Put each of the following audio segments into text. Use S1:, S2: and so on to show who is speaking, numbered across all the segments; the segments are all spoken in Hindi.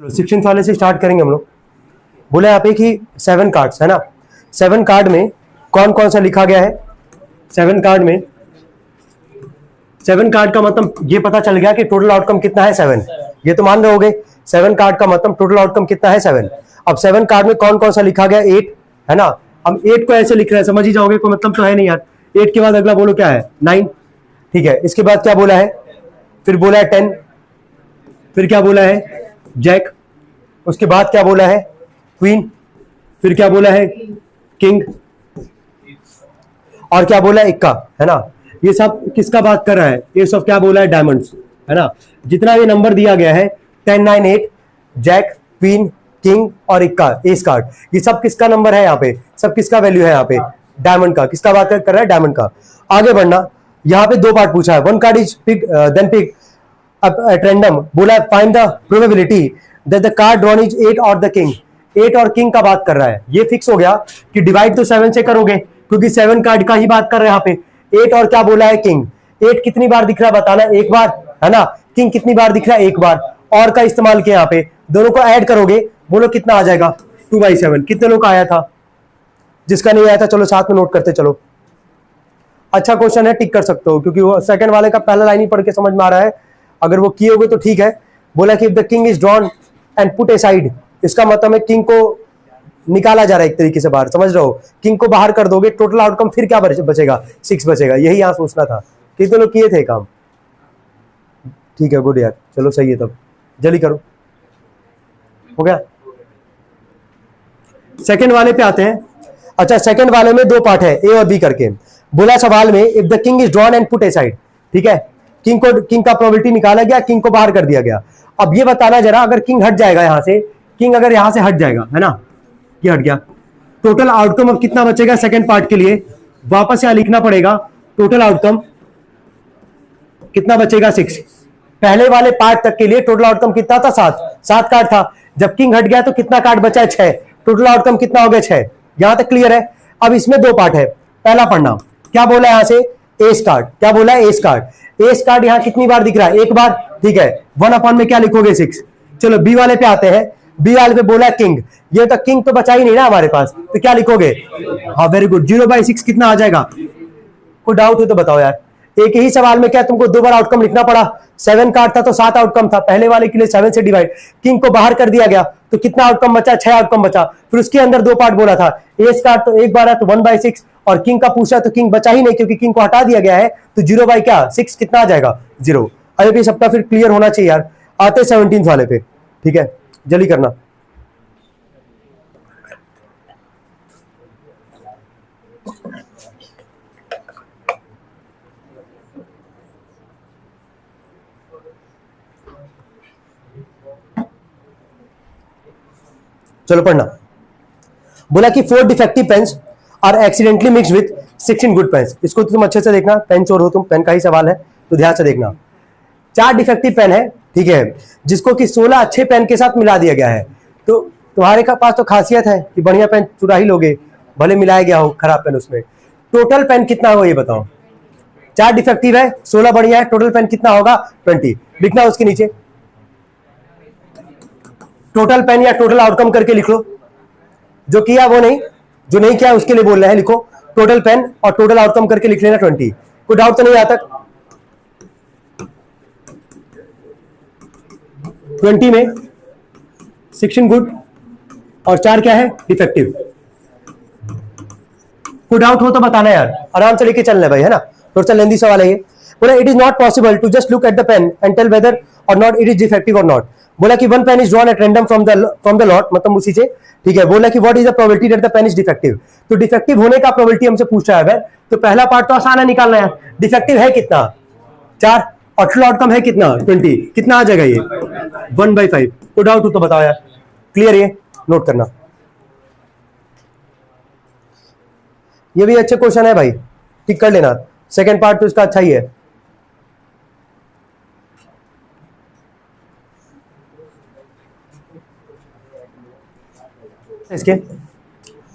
S1: 16 वाले से स्टार्ट करेंगे हम लोग। बोले यहाँ पे कि 7 कार्ड्स है ना, 7 कार्ड में कौन कौन सा लिखा गया है। 7 कार्ड में 7 कार्ड का मतलब ये पता चल गया कि टोटल आउटकम कितना है 7। ये तो मान रहे होगे 7 कार्ड का मतलब टोटल आउटकम कितना है 7। अब 7 कार्ड में कौन कौन सा लिखा गया 8 है ना। हम 8 को ऐसे लिख रहे हैं, समझ ही जाओगे, कोई मतलब तो है नहीं यार। 8 के बाद अगला बोलो क्या है 9, ठीक है। इसके बाद क्या बोला है, फिर बोला है 10, फिर क्या बोला है जैक, उसके बाद क्या बोला है क्वीन, फिर क्या बोला है किंग, और क्या बोला है इक्का, है ना। ये सब किसका बात कर रहा है, ये सब क्या बोला है डायमंड्स, है ना। जितना ये नंबर दिया गया है 10, 9, 8, जैक, क्वीन, किंग और इक्का, एस कार्ड, ये सब किसका नंबर है यहाँ पे, सब किसका वैल्यू है यहाँ पे, डायमंड का। किसका बात कर रहा है, डायमंड का। आगे बढ़ना, यहाँ पे 2 पार्ट पूछा है। 1 card is pick then pick at random, बोला find the probability that the card drawn is 8 और the king। 8 और किंग का बात कर रहा है। ये फिक्स हो गया कि डिवाइड तो 7 से करोगे, क्योंकि 7 कार्ड का ही बात कर रहे हैं यहाँ पे। 8 और क्या बोला है किंग। 8 कितनी बार दिख रहा है बताना, एक बार, है ना। किंग कितनी बार दिख रहा है, एक बार। और का इस्तेमाल किया यहाँ पे, दोनों को ऐड करोगे, बोलो कितना आ जाएगा 2/7। कितने लोग का आया था, जिसका नहीं आया था चलो साथ में नोट करते चलो। अच्छा क्वेश्चन है, टिक कर सकते हो, क्योंकि वो सेकंड वाले का पहला लाइन ही पढ़ के समझ में आ रहा है। अगर वो किए होगे तो ठीक है। बोला कि if the king is drawn and put aside, इसका मतलब है किंग को निकाला जा रहा है एक तरीके से बाहर, समझ रहे हो। किंग को बाहर कर दोगे, टोटल आउटकम फिर क्या बचेगा, 6 बचेगा। यही यहां सोचना था। कितने लोग किए थे काम, ठीक है, गुड यार, चलो सही है। तब जल्दी करो, हो गया। सेकंड वाले पे आते हैं। अच्छा, सेकंड वाले में 2 पार्ट है, ए और बी करके। बोला सवाल में if the king is drawn and put aside, ठीक है। किंग का प्रोबेबिलिटी निकाला गया, किंग को बाहर कर दिया गया। अब ये बताना जरा, अगर किंग हट जाएगा यहां से, किंग अगर यहां से हट जाएगा, है ना, ये हट गया, टोटल आउटकम अब कितना बचेगा सेकंड पार्ट के लिए। वापस यहां लिखना पड़ेगा, टोटल आउटकम कितना बचेगा 6। पहले वाले पार्ट तक के लिए टोटल आउटकम कितना था 7 कार्ड था। जब किंग हट गया तो कितना कार्ड बचा है 6, टोटल आउटकम कितना हो गया 6। यहां तक क्लियर है। अब इसमें 2 पार्ट है। पहला पढ़ना, क्या बोला है यहां से एस कार्ड, क्या बोला है एस कार्ड। एस कार्ड यहां कितनी बार दिख रहा है, एक बार, ठीक है। 1/, में क्या लिखोगे 6। चलो बी वाले पे आते हैं। बी वाले पे बोला किंग, ये तो किंग तो बचा ही नहीं ना हमारे पास, तो क्या लिखोगे, हाँ वेरी गुड, 0/6 कितना आ जाएगा। कोई डाउट हो तो बताओ यार। एक ही सवाल में क्या तुमको 2 बार आउटकम लिखना पड़ा। 7 कार्ड था तो 7 आउटकम था, पहले वाले के लिए 7 से डिवाइड, किंग को बाहर कर दिया गया तो कितना आउटकम बचा, 6 आउटकम बचा। फिर उसके अंदर 2 पार्ट बोला था। एस कार्ड तो एक बार है तो 1/6, और किंग का पूछा तो किंग बचा ही नहीं, क्योंकि किंग को हटा दिया गया है, तो 0/6 कितना आ जाएगा 0। अरे भी सबका फिर क्लियर होना चाहिए यार। आते 17 वाले पे, ठीक है, जल्दी करना। चलो पढ़ना। बोला कि 4 defective pens are accidentally mixed with 16 good pens. इसको तुम अच्छे से देखना, पेन चोर हो तुम, पेन का ही सवाल है तो ध्यान से देखना। 4 डिफेक्टिव पेन है, ठीक है, जिसको कि 16 अच्छे पेन के साथ मिला दिया गया है। तो तुम्हारे का पास तो खासियत है कि बढ़िया पेन चुरा ही लोगे, भले मिलाया गया हो खराब पेन उसमें। टोटल पेन कितना हो ये बताओ। 4 डिफेक्टिव है, 16 बढ़िया है, टोटल पेन कितना होगा 20। लिखना उसके नीचे टोटल पेन या टोटल आउटकम करके लिख लो। जो किया वो नहीं, जो नहीं किया उसके लिए बोल रहे हैं, लिखो टोटल पेन और टोटल आउटकम करके लिख लेना 20। कोई डाउट तो नहीं आता। 20 में 16 गुड और 4 क्या है डिफेक्टिव। कोई डाउट हो तो बताना यार, आराम से लेके चलना है भाई, है ना। थोड़ा सा लेंदी सवाल है ये। बोला it is not possible to just look at the pen and tell whether और नॉट इट इज डिफेक्टिव और नॉट। बोला कि 1 pen is drawn at random from the lot, मतलब उसी से, ठीक है। बोला कि what is the probability that the pen is defective. तो डिफेक्टिव होने का प्रोबेबिलिटी हमसे पूछा है। तो पहला पार्ट तो आसान है निकालना है। डिफेक्टिव है कितना 4, और टोटल आउटकम है कितना 20, कितना आ जाएगा ये 1/5। तो डाउट हो तो बताओ यार। क्लियर, ये नोट करना। ये भी अच्छे क्वेश्चन है भाई, टिक कर लेना। सेकंड पार्ट तो इसका अच्छा ही है। इसके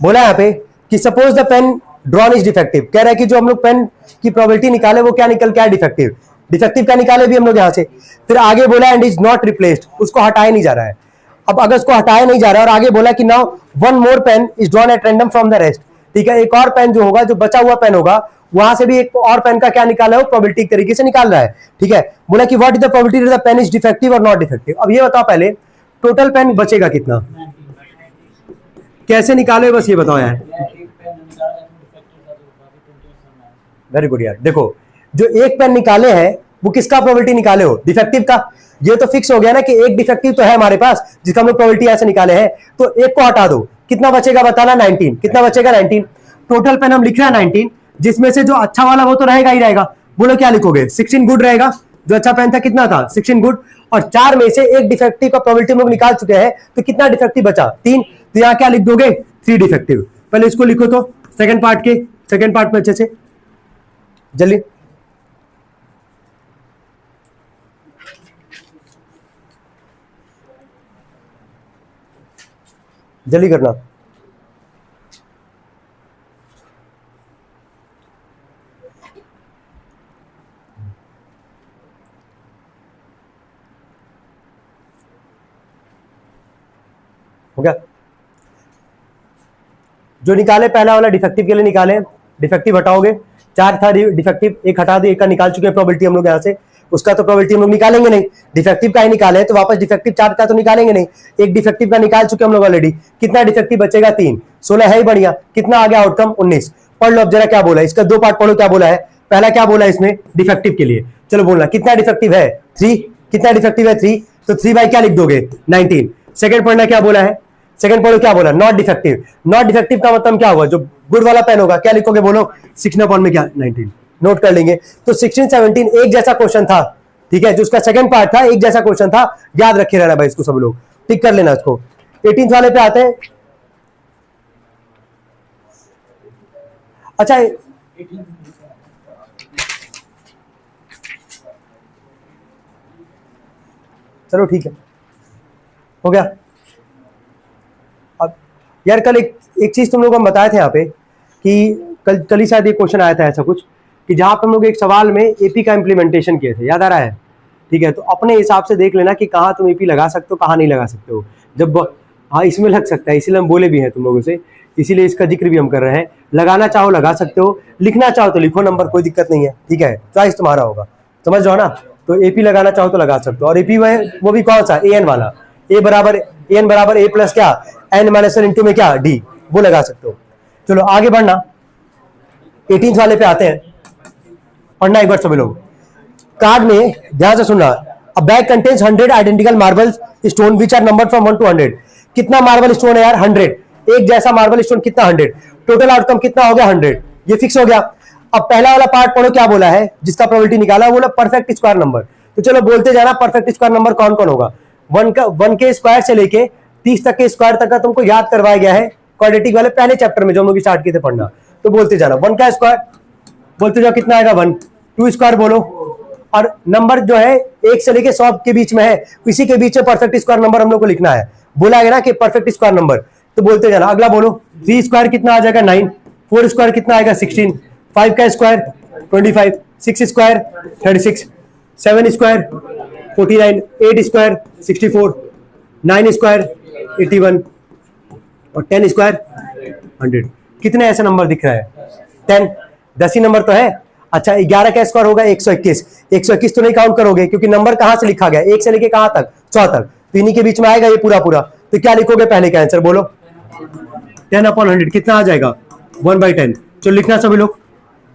S1: बोला यहाँ पे कि suppose the pen drawn is defective. कह रहा है कि जो हम लोग पेन की प्रोबेबिलिटी निकाले वो क्या निकल के आया डिफेक्टिव। डिफेक्टिव क्या निकाले भी हम लोग यहां से। फिर आगे बोला एंड इज नॉट रिप्लेस्ड, उसको हटाया नहीं जा रहा है। अब अगर उसको हटाया नहीं जा रहा और आगे बोला कि now one more pen is drawn at random from the rest, ठीक है, एक और पेन जो होगा, जो बचा हुआ पेन होगा, वहां से भी एक और पेन का क्या निकाला है, प्रोबेबिलिटी तरीके से निकाल रहा है, ठीक है। बोला कि what is the probability the pen is defective और नॉट डिफेक्टिव। अब ये बताओ पहले टोटल पेन बचेगा कितना, कैसे निकाले, बस ये बताओ यार। वेरी गुड यार। देखो जो एक पेन निकाले हैं वो किसका प्रोबेबिलिटी निकाले हो, डिफेक्टिव का। ये तो फिक्स हो गया ना कि एक डिफेक्टिव तो है हमारे पास जिसका हम लोग प्रोबेबिलिटी ऐसे निकाले हैं, तो एक को हटा दो, कितना बचेगा बताना, 19। कितना बचेगा, 19। टोटल पेन हम लिख रहे हैं 19, जिसमें से जो अच्छा वाला वो तो रहेगा ही रहेगा। बोलो क्या लिखोगे, 16 गुड रहेगा। जो अच्छा पेन था कितना था, 16 गुड। और 4 में से एक डिफेक्टिव का प्रोबेबिलिटी हम लोग निकाल चुके हैं, तो कितना डिफेक्टिव बचा, 3। तो यहां क्या लिख दोगे, 3 डिफेक्टिव। पहले इसको लिखो तो सेकंड पार्ट में अच्छे से जल्दी। जल्दी करना। हो गया। जो निकाले पहला वाला डिफेक्टिव के लिए निकाले, डिफेक्टिव हटाओगे, 4 था डिफेक्टिव, एक हटा दिए, एक का निकाल चुके हैं प्रोबेबिलिटी हम लोग यहां से, उसका तो प्रोबेबिलिटी हम लोग निकालेंगे नहीं, डिफेक्टिव का ही निकाले तो वापस डिफेक्टिव 4 का तो निकालेंगे नहीं, एक डिफेक्टिव का निकाल चुके हम लोग ऑलरेडी। कितना डिफेक्टिव बचेगा, 3। 16 है ही बढ़िया। कितना आ गया आउटकम, 19। पढ़ लो अब जरा क्या बोला, इसका 2 पार्ट पढ़ो क्या बोला है। पहला क्या बोला इसमें, डिफेक्टिव के लिए, चलो बोलना कितना डिफेक्टिव है, 3। कितना डिफेक्टिव है, 3। तो 3 बाई क्या लिख दोगे, 19। सेकंड पढ़ना क्या बोला है, सेकंड पढ़ो क्या बोला, नॉट डिफेक्टिव। नॉट डिफेक्टिव का मतलब क्या हुआ, जो गुड वाला पेन होगा, क्या लिखोगे बोलो, 16 में क्या 19, नोट कर लेंगे। तो 16 17 एक जैसा क्वेश्चन था, ठीक है, जो उसका सेकंड पार्ट था एक जैसा क्वेश्चन था, याद रखे रहना भाई, इसको सब लोग टिक कर लेना इसको। 18 वाले पे आते हैं। अच्छा चलो ठीक है, हो गया। अब यार कल एक चीज तुम लोगों को बताए थे यहाँ पे कि कल ही शायद ये क्वेश्चन आया था ऐसा कुछ, कि जहां पर हम लोग एक सवाल में एपी का इम्प्लीमेंटेशन किए थे, याद आ रहा है, ठीक है। तो अपने हिसाब से देख लेना कि कहाँ तुम एपी लगा सकते हो, कहाँ नहीं लगा सकते हो। जब हाँ इसमें लग सकता है, इसीलिए हम बोले भी हैं तुम लोगों से, इसीलिए इसका जिक्र भी हम कर रहे हैं। लगाना चाहो लगा सकते हो, लिखना चाहो तो लिखो नंबर, कोई दिक्कत नहीं है, ठीक है, चॉइस तुम्हारा होगा, समझ जाओ ना। तो एपी लगाना चाहो तो लगा सकते हो। और एपी वो भी कौन सा, एन वाला, ए बराबर ए प्लस क्या, एन माइनस 1 इंटू में क्या, डी, वो लगा सकते हो। चलो आगे बढ़ना, 18 वाले पे आते हैं, पढ़ना एक बार सभी लोग। कार्ड में ध्यान से सुनना, a bag contains 100 identical marbles stone which are numbered from 1 to 100। कितना मार्बल स्टोन है यार, 100। एक जैसा मार्बल स्टोन कितना, 100। टोटल आउटकम कितना हो गया, 100। ये फिक्स हो गया। अब पहला वाला पार्ट पढ़ो क्या बोला है, जिसका प्रोबेबिलिटी निकाला, बोला परफेक्ट स्क्वायर नंबर। तो चलो बोलते जाना, परफेक्ट स्क्वायर नंबर कौन कौन होगा। 1 के स्क्वायर से लेके 30 तक के स्क्वायर तक का तुमको याद करवाया गया है क्वाड्रेटिक वाले पहले चैप्टर में, जो हम लोग स्टार्ट किए थे पढ़ना। तो बोलते जाना, 1 का स्क्वायर बोलते जाओ कितना आएगा, 1। 2 स्क्वायर बोलो, और नंबर जो है 1 से लेके 100 के बीच में है, इसी के बीच में परफेक्ट स्क्वायर नंबर हम लोग को लिखना है। बोला है ना कि परफेक्ट स्क्वायर नंबर, तो बोलते जाना। अगला बोलो, 3 स्क्वायर कितना आ जाएगा, 9। 4 स्क्वायर कितना आएगा, 16। 5 का square 25। 6 square 36। 7 square 49। 8 square 64। 9 square 81 और 10 स्क्वायर 100। कितने ऐसे नंबर दिख रहा है, 10। 10 ही नंबर तो है। अच्छा 11 का स्क्वायर होगा 121। 121 तो नहीं काउंट करोगे क्योंकि नंबर कहां से लिखा गया, 1 से लेके कहां तक, 100 तक, तो इन्हीं के बीच में आएगा ये पूरा पूरा। तो क्या लिखोगे पहले का आंसर बोलो, 10/100 कितना आ जाएगा, 1/10। चलो लिखना सभी लोग,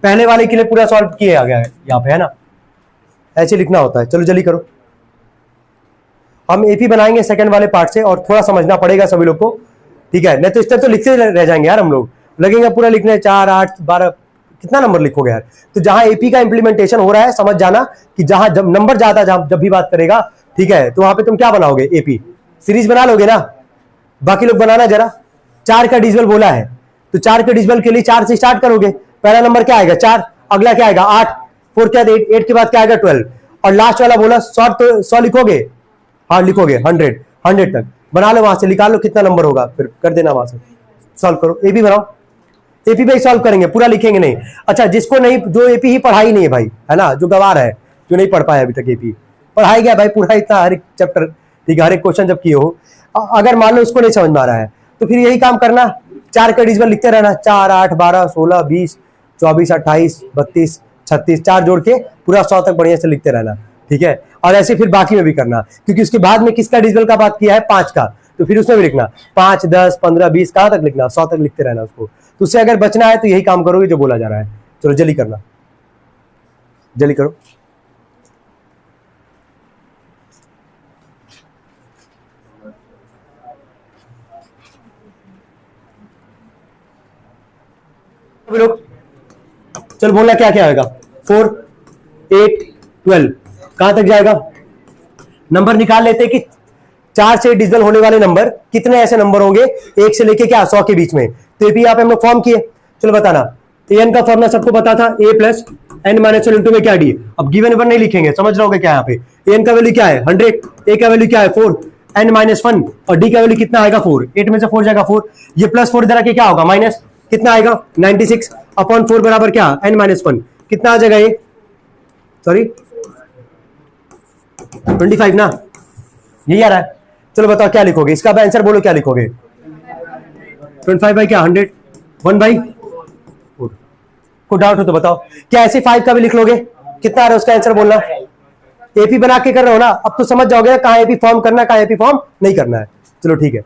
S1: पहले वाले के लिए पूरा सॉल्व किया आ गया है यहाँ पे, है ना, ऐसे लिखना होता है। चलो जल्दी करो, हम एपी बनाएंगे सेकंड वाले पार्ट से, और थोड़ा समझना पड़ेगा सभी लोग को, ठीक है, नहीं तो इस तरह तो लिखते रह जाएंगे यार हम लोग, लगेंगे पूरा लिखने 4 8 12 कितना नंबर लिखोगे यार। तो जहां एपी का इंप्लीमेंटेशन हो रहा है समझ जाना कि जहां जब नंबर ज्यादा जब भी बात करेगा, ठीक है, तो वहां पे तुम क्या बनाओगे, एपी सीरीज बना लोगे ना। बाकी लोग बनाना जरा, 4 का डिजिबल बोला है, तो 4 के डिजिबल के लिए 4 से स्टार्ट करोगे। पहला नंबर क्या आएगा, 4। अगला क्या आएगा, 8। 4 क्या, 8 के बाद क्या आएगा, 12। और लास्ट वाला बोला 100, तो 100 लिखोगे, हाँ लिखोगे, 100 तक बना लो, वहां से निकाल लो कितना नंबर होगा, फिर कर देना, वहां से सॉल्व करो। एपी बनाओ, एपी पे सॉल्व करेंगे, पूरा लिखेंगे नहीं। अच्छा जिसको नहीं, जो एपी ही पढ़ाई नहीं है भाई, है ना, जो गवार है, जो नहीं पढ़ पाया अभी तक एपी, पढ़ाई गया भाई पूरा इतना, हर एक चैप्टर, ठीक है, हर एक क्वेश्चन जब किए हो। अगर मान लो उसको नहीं समझ में आ रहा है तो फिर यही काम करना, 4 का डिजिबल लिखते रहना, 4, 8, 12, 16, 20, 24, 28, 32, 36, 4 जोड़ के पूरा 100 तक बढ़िया से लिखते रहना, ठीक है। और ऐसे फिर बाकी में भी करना, क्योंकि उसके बाद में किसका डिजिबल का बात किया है, 5 का, तो फिर उसमें भी लिखना 5, 10, 15, 20 कहां तक लिखना, 100 तक लिखते रहना उसको। तो उससे अगर बचना है तो यही काम करोगे जो बोला जा रहा है। चलो जल्दी करना, जल्दी करो। लोग चलो बोलना क्या क्या आएगा, 4, 8, 12 कहां तक जाएगा। नंबर निकाल लेते हैं कि 4 से डिजिबल होने वाले नंबर कितने ऐसे नंबर होंगे 1 से लेके क्या 100 के बीच में। तो ये यहाँ पे हम लोग फॉर्म किए, चलो बताना। एन का फॉर्मूला सबको पता था, a plus N minus one into में क्या डी। अब गिवन वन नहीं लिखेंगे, समझ रहे होगे क्या यहाँ पे। एन का वैल्यू क्या है 100, ए का वैल्यू क्या है 4, एन माइनस वन और डी का वैल्यू कितना आएगा 4, 8 में से 4 जाएगा 4, ये प्लस 4 इधर आके क्या होगा माइनस, कितना आएगा 96 अपॉन 4 बराबर क्या एन माइनस वन, कितना आ जाएगा ये, सॉरी 25 ना, यही आ रहा है। चलो बताओ क्या लिखोगे, इसका आंसर बोलो क्या लिखोगे। 25 बाई क्या 100, 1 बाई 4। को डाउट हो तो बताओ, क्या ऐसे 5 का भी लिख लोगे, कितना आ रहा है उसका आंसर बोलना। एपी बना के कर रहे हो ना, अब तो समझ जाओगे कहां एपी फॉर्म करना है, कहां एपी फॉर्म नहीं करना है। चलो ठीक है,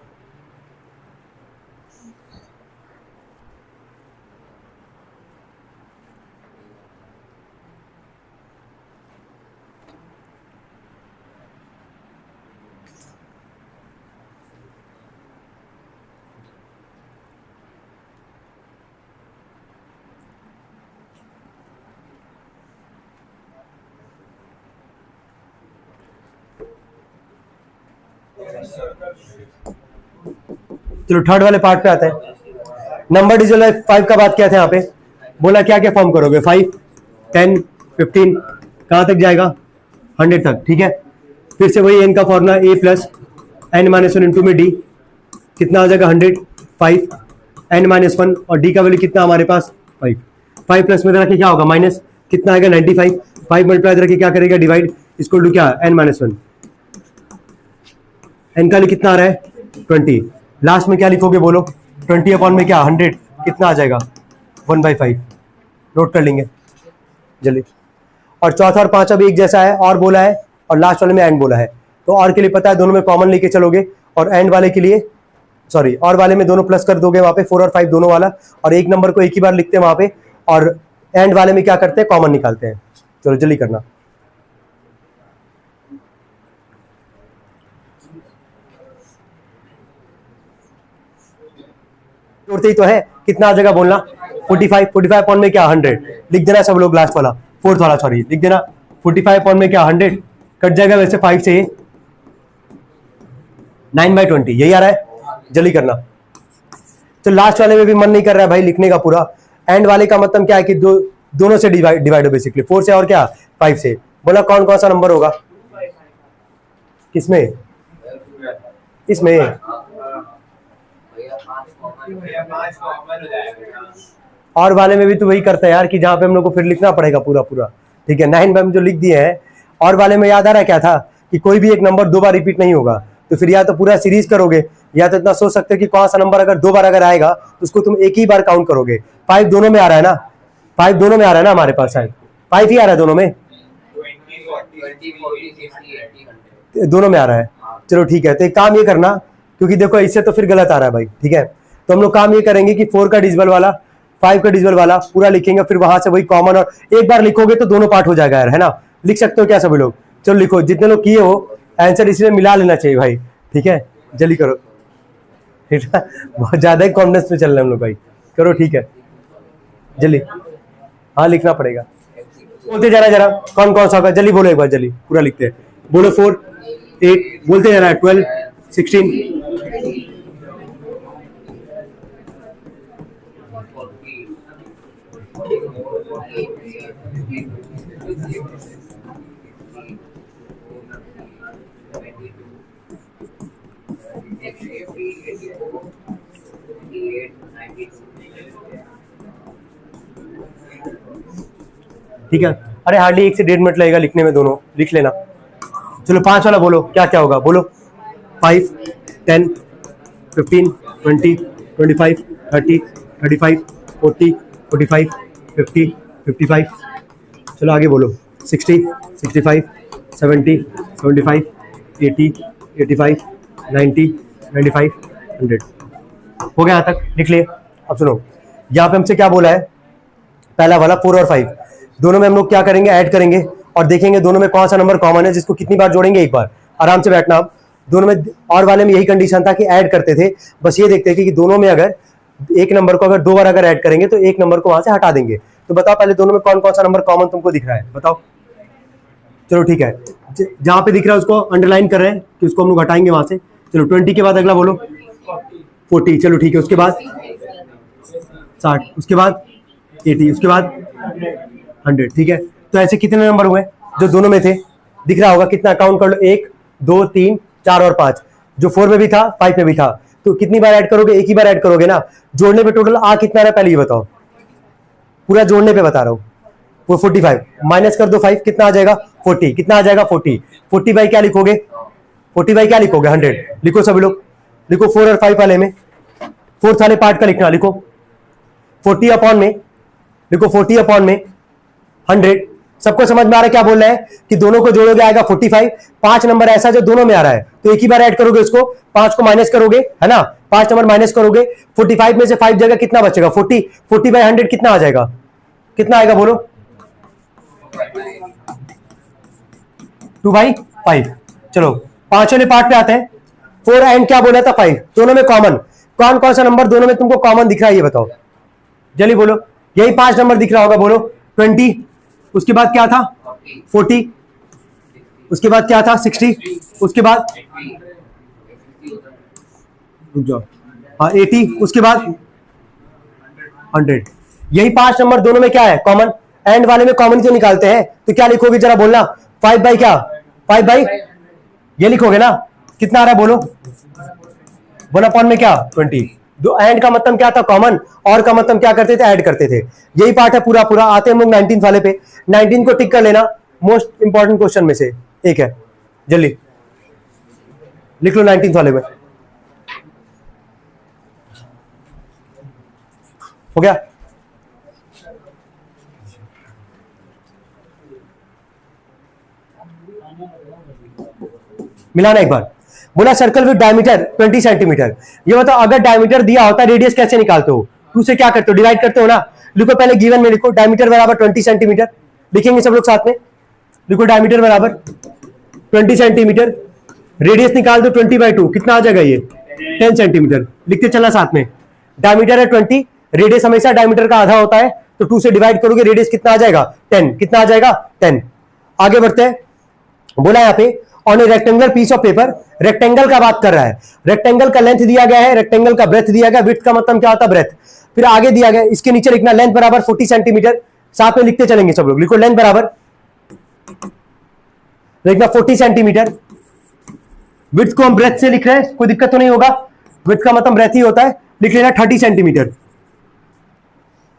S1: चलो थर्ड वाले पार्ट पे आते हैं। नंबर डिजिटल 5 का बात किया था यहाँ पे, बोला क्या क्या फॉर्म करोगे 5, 10, 15 कहां तक जाएगा 100 तक, ठीक है। फिर से वही एन का formula a plus N minus one into में डी, कितना आ जाएगा 100, 5 एन माइनस वन और डी का वैल्यू कितना हमारे पास 5, 5 प्लस में रखे क्या होगा माइनस, कितना आएगा 95, 5 मल्टीप्लाई रखे क्या करेगा डिवाइड, इसको टू क्या एन माइनस वन, एन का कितना आ रहा है 20, लास्ट में क्या लिखोगे बोलो 20 अपॉन में क्या 100, कितना आ जाएगा 1/5, नोट कर लेंगे जल्दी। और चौथा और पांचवा भी एक जैसा है, और बोला है और लास्ट वाले में एंड बोला है, तो और के लिए पता है दोनों में कॉमन लेके चलोगे, और एंड वाले के लिए सॉरी और वाले में दोनों प्लस कर दोगे वहां पे 4 और 5 दोनों वाला, और एक नंबर को एक ही बार लिखते हैं वहां पे, और एंड वाले में क्या करते हैं कॉमन निकालते हैं। चलो जल्दी करना, जोड़ते ही तो है, कितना आ जाएगा बोलना 45, 45 अपॉन में क्या 100 लिख देना सब लोग, लास्ट वाला फोर्थ वाला सॉरी लिख देना 45 अपॉन में क्या 100 कट जाएगा वैसे 5 से 9/20, यही आ रहा है, जल्दी करना। तो लास्ट वाले में भी मन नहीं कर रहा है भाई लिखने का पूरा, एंड वाले का मतलब क्या है कि दोनों से डिवाइड हो बेसिकली, 4 से और क्या 5 से, बोला कौन कौन सा नंबर होगा किसमें, इसमें और वाले में भी तो वही करता है यार कि जहां पे हम लोग को फिर लिखना पड़ेगा पूरा पूरा, ठीक है। 9 में हम जो लिख दिए हैं, और वाले में याद आ रहा है क्या था कि कोई भी एक नंबर 2 बार रिपीट नहीं होगा, तो फिर या तो पूरा सीरीज करोगे, या तो इतना सोच सकते हो कि कौन सा नंबर अगर 2 बार अगर आएगा तो उसको तुम एक ही बार काउंट करोगे। 5 दोनों में आ रहा है ना, 5 दोनों में आ रहा है ना हमारे पास, शायद 5 ही आ रहा है दोनों में, दोनों में आ रहा है। चलो ठीक है, तो एक काम ये करना, क्योंकि देखो इससे तो फिर गलत आ रहा है भाई, ठीक है। तो हम लोग काम ये करेंगे कि 4 का डिजिबल वाला 5 का डिजिबल वाला पूरा लिखेंगे, फिर वहां से वही कॉमन, और एक बार लिखोगे तो दोनों पार्ट हो जाएगा यार, है ना। लिख सकते हो क्या सभी लोग, चलो लिखो, जितने लोग किए हो आंसर इसमें मिला लेना चाहिए भाई, ठीक है जल्दी करो, ठीक है बहुत ज्यादा ही कॉन्फिडेंस में चल रहे हैं हम लोग भाई, करो ठीक है जल्दी, हाँ लिखना पड़ेगा। बोलते जाना जरा कौन कौन सा होगा, जल्दी बोलो एक बार, जल्दी पूरा लिखते हैं, बोलो 4, 8 बोलते जाना, 12, 16 ठीक है। अरे हार्डली 1 से 1.5 मिनट लगेगा लिखने में, दोनों लिख लेना। चलो 5 वाला बोलो क्या क्या होगा, बोलो 5, 10, 15, 20, 25, 30, 35, 40, 45, 50, 55, चलो आगे बोलो, 60, 65, 70, 75, 80, 85, 90, 95, 100। हो गया यहाँ तक, लिख लिए। अब सुनो, यहाँ पे हमसे क्या बोला है, पहला वाला 4 और 5 दोनों में हम लोग क्या करेंगे, ऐड करेंगे और देखेंगे दोनों में कौन सा नंबर कॉमन है, जिसको कितनी बार जोड़ेंगे, एक बार। आराम से बैठना आप। दोनों में और वाले में यही कंडीशन था कि ऐड करते थे, बस ये देखते थे कि दोनों में अगर एक नंबर को अगर 2 बार अगर ऐड करेंगे तो एक नंबर को वहां से हटा देंगे। तो बताओ पहले दोनों में कौन कौन सा नंबर कॉमन तुमको दिख रहा है, बताओ। चलो ठीक है, जहां पे दिख रहा है उसको अंडरलाइन कर रहे हैं कि उसको हम लोग हटाएंगे वहां से। चलो 20 के बाद अगला बोलो, 40, चलो ठीक है। उसके बाद 60, उसके बाद 80, उसके बाद 100, ठीक है। तो ऐसे कितने नंबर हुए जो दोनों में थे, दिख रहा होगा, कितना काउंट कर लो, 1, 2, 3, 4 और 5, जो 4 में भी था 5 में भी था। तो कितनी बार ऐड करोगे, एक ही बार ऐड करोगे ना। जोड़ने पे टोटल आ कितना रहा पहले ये बताओ, पूरा जोड़ने पे बता रहा हूं। वो 45 माइनस कर दो 5, कितना आ जाएगा 40, कितना आ जाएगा 40। 40 बाई क्या लिखोगे, 40 बाई क्या लिखोगे 100। लिखो सभी लोग, लिखो 4 और 5 वाले में, 4th वाले पार्ट का लिखना, लिखो 40 अपॉन में, लिखो 40 अपॉन में 100। सबको समझ में आ रहा है क्या बोल रहा है कि दोनों को जोड़ोगे आएगा 45। 5 नंबर ऐसा जो दोनों में आ रहा है, तो एक ही बार ऐड करोगे उसको, 5 को माइनस करोगे, है ना, 5 नंबर माइनस करोगे। 45 में से 5 जगह कितना बचेगा 40, 40 बाई 100 कितना आ जाएगा, कितना आएगा बोलो, 2/5। चलो 5 वाले पार्ट पे आते हैं। 4 एंड क्या बोला था 5, दोनों में कॉमन कौन कौन सा नंबर दोनों में तुमको कॉमन दिख रहा है ये बताओ, जल्दी बोलो। यही 5 नंबर दिख रहा होगा, बोलो 20, उसके बाद क्या था 40, उसके बाद क्या था 60, उसके बाद रुक जाओ, हाँ 80, उसके बाद 100। यही 5 नंबर दोनों में क्या है कॉमन, एंड वाले में कॉमन क्यों निकालते हैं, तो क्या लिखोगे जरा बोलना, 5 बाई क्या, 5 बाई ये लिखोगे ना, कितना आ रहा है बोलो, 1 अपॉन में क्या 20। दो एंड का मतलब क्या था कॉमन, और का मतलब क्या करते थे ऐड करते थे। यही पार्ट है पूरा पूरा। आते हैं हम लोग 19 वाले पे, 19 को टिक कर लेना, मोस्ट इंपॉर्टेंट क्वेश्चन में से एक है, जल्दी लिख लो 19 वाले में। हो गया, मिलाना एक बार। बोला सर्कल विद डायमीटर 20 सेंटीमीटर। ये बताओ अगर डायमीटर दिया होता है रेडियस कैसे निकालते हो, 2 से क्या करते हो, डिवाइड करते हो ना। लिखो पहले गिवन में लिखो डायमीटर बराबर 20 सेंटीमीटर, लिखेंगे सब लोग साथ में, लिखो डायमीटर बराबर 20 सेंटीमीटर, रेडियस निकाल दो 20/2, कितना आ जाएगा ये 10 सेंटीमीटर। लिखते चलना साथ में, डायमीटर है 20, रेडियस हमेशा डायमीटर का आधा होता है, तो 2 से डिवाइड करोगे रेडियस कितना आ जाएगा 10, कितना आ जाएगा 10। आगे बढ़ते हैं। बोला यहाँ पे on a rectangular piece of paper, rectangle का बात कर रहा है, रेक्टेंगल का लेंथ दिया गया है, रेक्टेंगल का ब्रेथ दिया गया, विड्थ का मतलब क्या होता है ब्रेथ। फिर आगे दिया गया, इसके नीचे लिखना लेंथ बराबर 40 सेंटीमीटर, साथ में लिखते चलेंगे सब लोग, लिखो लेंथ बराबर लिखना 40 सेंटीमीटर, विड्थ को हम ब्रेथ से लिख रहे हैं, कोई दिक्कत तो नहीं होगा, विड्थ का मतलब ब्रेथ ही होता है, लिख लेना 30 सेंटीमीटर,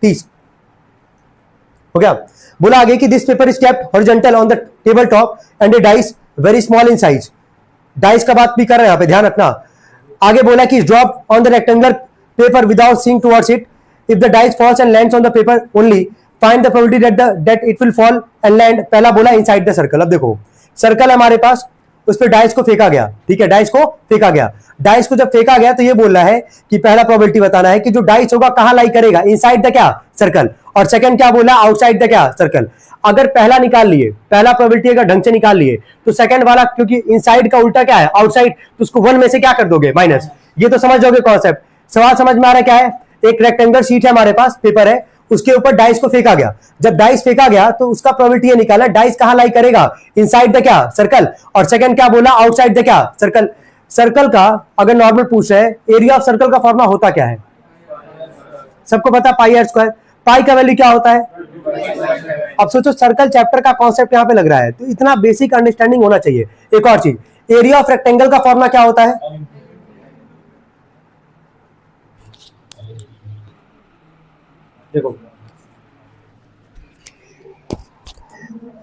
S1: 30 हो गया। बोला आगे कि this paper is kept horizontal on the table top and A dice very small in size. Dice का बात भी कर रहे हैं यहां पे, ध्यान रखना। आगे बोला कि drop on the rectangular paper without seeing towards it, if the dice falls and lands on the paper only find the probability that it will fall and land. पहला बोला इनसाइड द सर्कल। अब देखो सर्कल हमारे पास, उस पर डाइस को फेंका गया, ठीक है, डाइस को फेंका गया। डाइस को जब फेंका गया तो ये बोल रहा है कि पहला प्रोबेबिलिटी बताना है कि जो डाइस होगा कहां लाई करेगा, इनसाइड द क्या सर्कल, और सेकंड क्या बोला आउटसाइड द क्या सर्कल। अगर पहला निकाल लिए, पहला प्रोबेबिलिटी अगर ढंग से निकाल लिए, तो सेकंड वाला क्योंकि इनसाइड का उल्टा क्या है आउटसाइड, तो उसको 1 में से क्या कर दोगे माइनस। ये तो समझ जाओगे कॉन्सेप्ट। सवाल समझ में आ रहा है क्या है, एक रेक्टेंगुलर शीट है हमारे पास, पेपर है, उसके ऊपर डाइस को फेंका गया। जब डाइस फेंका गया तो उसका प्रोबेबिलिटी ये निकाला डाइस कहां लाई करेगा, इनसाइड द क्या सर्कल, और सेकंड क्या बोला आउटसाइड द क्या सर्कल। सर्कल का अगर नॉर्मल पूछ रहे हैं, एरिया ऑफ सर्कल का फॉर्मूला होता क्या है, सबको पता पाई आर स्क्वायर। पाई का वैल्यू क्या होता है, अब सोचो सर्कल चैप्टर का कॉन्सेप्ट यहां पे लग रहा है, तो इतना बेसिक अंडरस्टैंडिंग होना चाहिए। एक और चीज, एरिया ऑफ रेक्टेंगल का फॉर्मूला क्या होता है, देखो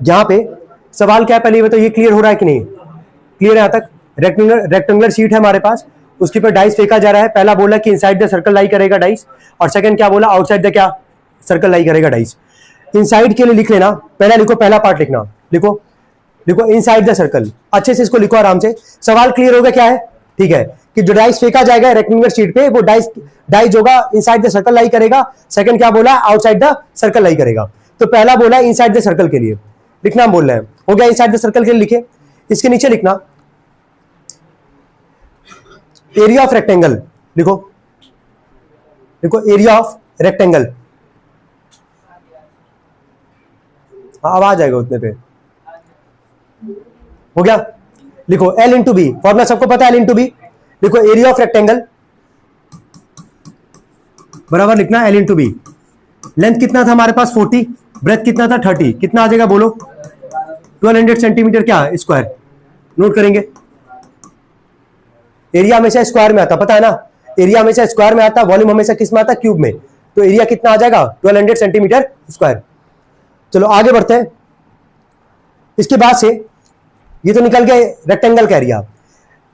S1: यहां पे सवाल क्या है पहले ये बताओ, ये क्लियर हो रहा है कि नहीं, क्लियर है यहां तक। रेक्टेंगुलर शीट है हमारे पास, उसके ऊपर डाइस फेंका जा रहा है। पहला बोला कि इनसाइड द सर्कल लाई करेगा डाइस, और सेकंड क्या बोला, आउटसाइड द क्या सर्कल लाई करेगा डाइस। इनसाइड के लिए लिख लेना, पहला लिखो, पहला पार्ट लिखना, लिखो लिखो इनसाइड द सर्कल, अच्छे से इसको लिखो आराम से। सवाल क्लियर होगा क्या है, ठीक है, कि जो डाइस फेंका जाएगा रेक्टेंगुलर शीट पे, वो डाइस होगा इनसाइड द सर्कल लाई करेगा। सेकंड क्या बोला, आउटसाइड द सर्कल लाई करेगा। तो पहला बोला इनसाइड द सर्कल के लिए लिखना बोल रहे हैं, हो गया, इनसाइड द सर्कल के लिए लिखे। इसके नीचे लिखना एरिया ऑफ रेक्टेंगल, लिखो लिखो एरिया ऑफ रेक्टेंगल। अब आ जाएगा उतने पे, हो गया। लिखो L इंटू बी, फॉर्मूला सबको पता है L इंटू बी। लिखो एरिया ऑफ रेक्टेंगल बराबर लिखना L इंटू बी। लेंथ कितना था हमारे पास 40, ब्रेथ कितना था 30, कितना आ जाएगा बोलो, 1200 सेंटीमीटर क्या स्क्वायर। नोट करेंगे, एरिया हमेशा स्क्वायर में आता, पता है ना, एरिया हमेशा स्क्वायर में आता, वॉल्यूम हमेशा किस में आता, क्यूब में। तो एरिया कितना आ जाएगा 1200 सेंटीमीटर स्क्वायर। चलो आगे बढ़ते हैं। इसके बाद से ये तो निकल गया रेक्टेंगल का एरिया।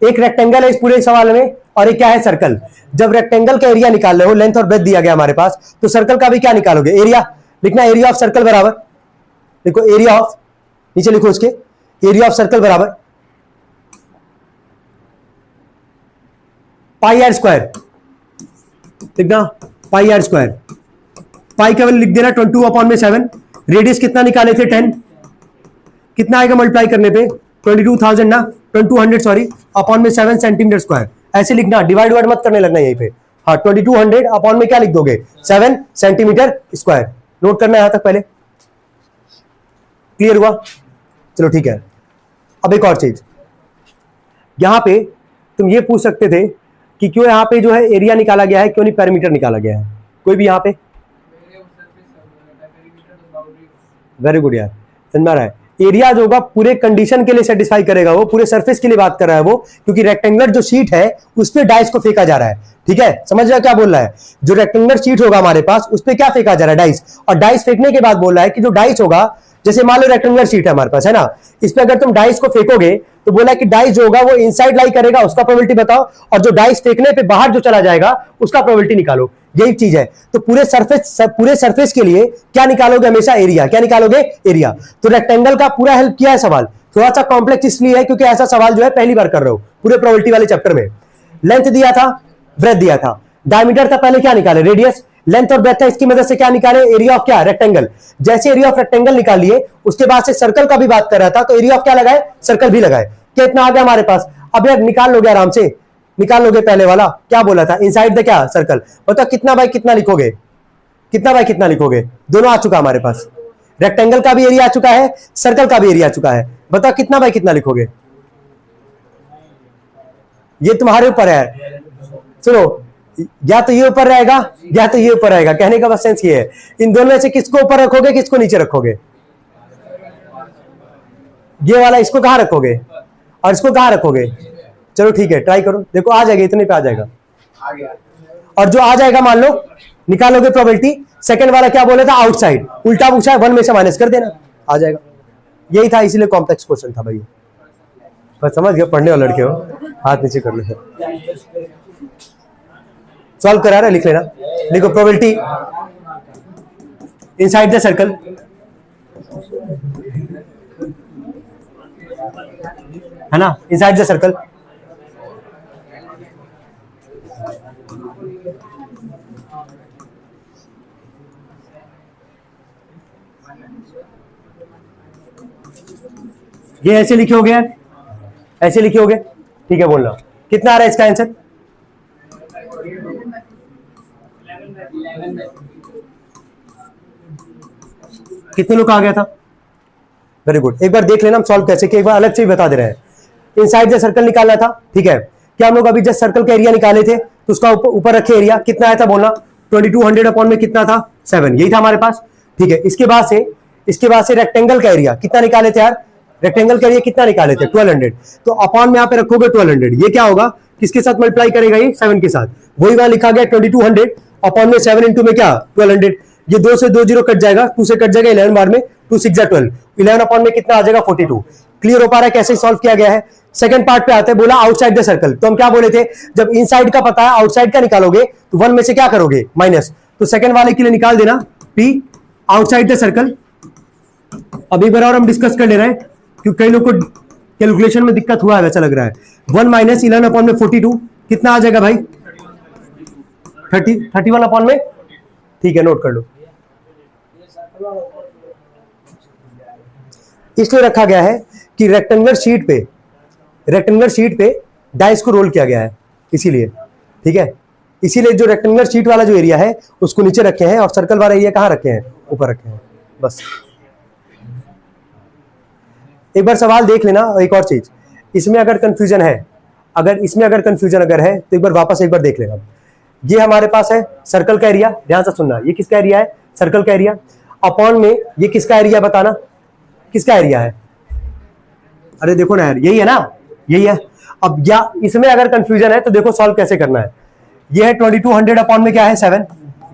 S1: एक रेक्टेंगल है इस पूरे सवाल में, और एक क्या है, सर्कल। जब रेक्टेंगल का एरिया निकाल रहे हो, लेंथ और ब्रेथ दिया गया हमारे पास, तो सर्कल का भी क्या निकालोगे, एरिया। लिखना एरिया ऑफ सर्कल बराबर, देखो एरिया ऑफ, नीचे लिखो इसके, एरिया ऑफ सर्कल बराबर पाई आर स्क्वायर। लिखना पाई आर स्क्वायर, पाई का वैल्यू लिख देना 22/7। रेडियस कितना निकाले थे 10, कितना आएगा मल्टीप्लाई करने पे 22,000 ना, 2200 सॉरी, अपॉन में 7 सेंटीमीटर स्क्वायर। ऐसे लिखना, डिवाइड मत करने लगना यहीं पे। हाँ 2200 अपॉन में क्या लिख दोगे 7 सेंटीमीटर स्क्वायर। नोट करना यहां तक पहले, क्लियर हुआ। चलो ठीक है, अब एक और चीज, यहां पे तुम ये पूछ सकते थे कि क्यों यहां पे जो है एरिया निकाला गया है, क्यों नहीं पेरीमीटर निकाला गया है, कोई भी यहां पे। वेरी गुड यार, समझ में आ रहा है। एरिया जो होगा पूरे कंडीशन के लिए सेटिस्फाई करेगा, वो पूरे सरफेस के लिए बात कर रहा है वो, क्योंकि रेक्टेंगुलर जो शीट है उस पे डाइस को फेंका जा रहा है, ठीक है, समझ रहा है क्या बोल रहा है। जो रेक्टेंगुलर शीट होगा हमारे पास, उस पे क्या फेंका जा रहा है, डाइस। और डाइस फेंकने के बाद बोल रहा है कि जो डाइस होगा, जैसे मान लो रेक्टेंगुलर शीट है हमारे पास, है ना, इस पे अगर तुम डाइस को फेंकोगे तो बोला कि डाइस जो होगा वो इनसाइड लाई करेगा, उसका प्रोबेबिलिटी बताओ, और जो डाइस फेंकने पे बाहर जो चला जाएगा उसका प्रोबेबिलिटी निकालो। यही चीज है। तो पूरे सरफेस के लिए क्या निकालोगे, हमेशा एरिया। क्या निकालोगे, एरिया। तो रेक्टेंगल का पूरा हेल्प किया है सवाल, थोड़ा सा कॉम्प्लेक्स इसलिए है क्योंकि ऐसा सवाल जो है पहली बार कर रहे हो पूरे प्रोबेबिलिटी वाले चैप्टर में। लेंथ दिया था, ब्रेथ दिया था, डायमीटर था, पहले क्या निकाले, रेडियस। लेंथ और ब्रेथ था, इसकी मदद से क्या निकाले, एरिया ऑफ क्या, रेक्टेंगल। जैसे एरिया ऑफ रेक्टेंगल निकाल लिए, उसके बाद से सर्कल का भी बात कर रहा था, तो एरिया ऑफ क्या लगाए, सर्कल भी लगाए। कितना आ गया हमारे पास, अब यार निकाल लोगे आराम से, निकाल लोगे। पहले वाला क्या बोला था, इनसाइड द क्या सर्कल। बताओ कितना बाय कितना लिखोगे, कितना बाय कितना लिखोगे, दोनों आ चुका हमारे पास। रेक्टेंगल का भी एरिया आ चुका है, सर्कल का भी एरिया आ चुका है। बताओ कितना बाय कितना लिखोगे, ये तुम्हारे ऊपर है। सुनो, या तो ये ऊपर रहेगा या तो ये ऊपर रहेगा, कहने का बस सेंस ये है। इन दोनों में से किसको ऊपर रखोगे, किसको नीचे रखोगे। ये वाला इसको कहां रखोगे और इसको कहां रखोगे। चलो ठीक है, ट्राई करो, देखो आ जाएगा, इतने पे आ जाएगा। और जो आ जाएगा मान लो निकालोगे प्रोबेबिलिटी। सेकंड वाला क्या बोला था, आउटसाइड, उल्टा पूछा है, 1 में से माइनस कर देना, आ जाएगा। यही था, इसीलिए कॉम्प्लेक्स क्वेश्चन था भाई। बस समझ गए, पढ़ने वाले लड़के हो, हाथ नीचे कर लो। सॉल्व करा रहा है, लिख लेना। लिखो प्रोबेबिलिटी इनसाइड द सर्कल, है ना, इनसाइड द सर्कल। ये ऐसे लिखे होगे यार, ऐसे लिखे होगे, ठीक है, बोलना कितना आ रहा है इसका आंसर। कितने लोग आ गया था, वेरी गुड। एक बार देख लेना हम सॉल्व कैसे, कि एक बार अलग से भी बता दे रहे हैं। इनसाइड द सर्कल निकालना था, ठीक है। क्या हम लोग अभी जस्ट सर्कल का एरिया निकाले थे, तो उसका ऊपर रखे एरिया कितना आया था बोलना, 2200 अपॉन में कितना था 7, यही था हमारे पास, ठीक है। इसके बाद से रेक्टेंगल का एरिया कितना निकाले थे यार, रेक्टेंगल का एरिया कितना निकाले थे 1200, तो अपॉन में यहाँ पे रखोगे 1200। ये क्या होगा, किसके साथ मल्टीप्लाई करेगा, ये 7 के साथ। वही वहां लिखा गया 2200 अपॉन में 7 इंटू में क्या 1200। ये 2 से 2 जीरो कट जाएगा, 2 से कट जाएगा 11 बार में, 2 6 12, 11 अपॉन में कितना आ जाएगा 42। क्लियर हो पा रहा है कैसे सॉल्व किया गया है। सेकंड पार्ट पे आते हैं, बोला आउटसाइड द सर्कल। तो हम क्या बोले थे, जब इनसाइड का पता है आउटसाइड का निकालोगे तो 1 में से क्या करोगे, माइनस। तो सेकंड वाले के लिए निकाल देना P आउटसाइड द सर्कल। अब एक बार और हम डिस्कस कर ले रहे हैं क्योंकि कई लोग को कैलकुलेशन में दिक्कत हुआ है, वैसा लग रहा है। 1 माइनस 11 अपॉन में 42 कितना आ जाएगा भाई, 31 अपॉन में, ठीक है नोट कर लो। इसलिए रखा गया है कि रेक्टेंगुलर शीट पे डाइस को रोल किया गया है, इसीलिए, ठीक है। इसीलिए जो रेक्टेंगुलर शीट वाला जो एरिया है उसको नीचे रखे हैं और सर्कल वाला एरिया कहां रखे हैं, ऊपर रखे हैं, बस। एक बार सवाल देख लेना। एक और चीज, इसमें अगर कंफ्यूजन है, अगर तो एक बार वापस एक बार देख लेना। ये हमारे पास है सर्कल का एरिया, ध्यान से सुनना, ये किसका एरिया है, सर्कल का एरिया। अपॉन में ये किसका एरिया, बताना किसका एरिया है। अरे देखो ना यार, यही है ना, यही है। अब या इसमें अगर कंफ्यूजन है तो देखो सॉल्व कैसे करना है। ये है 2200 अपॉन में क्या है 7,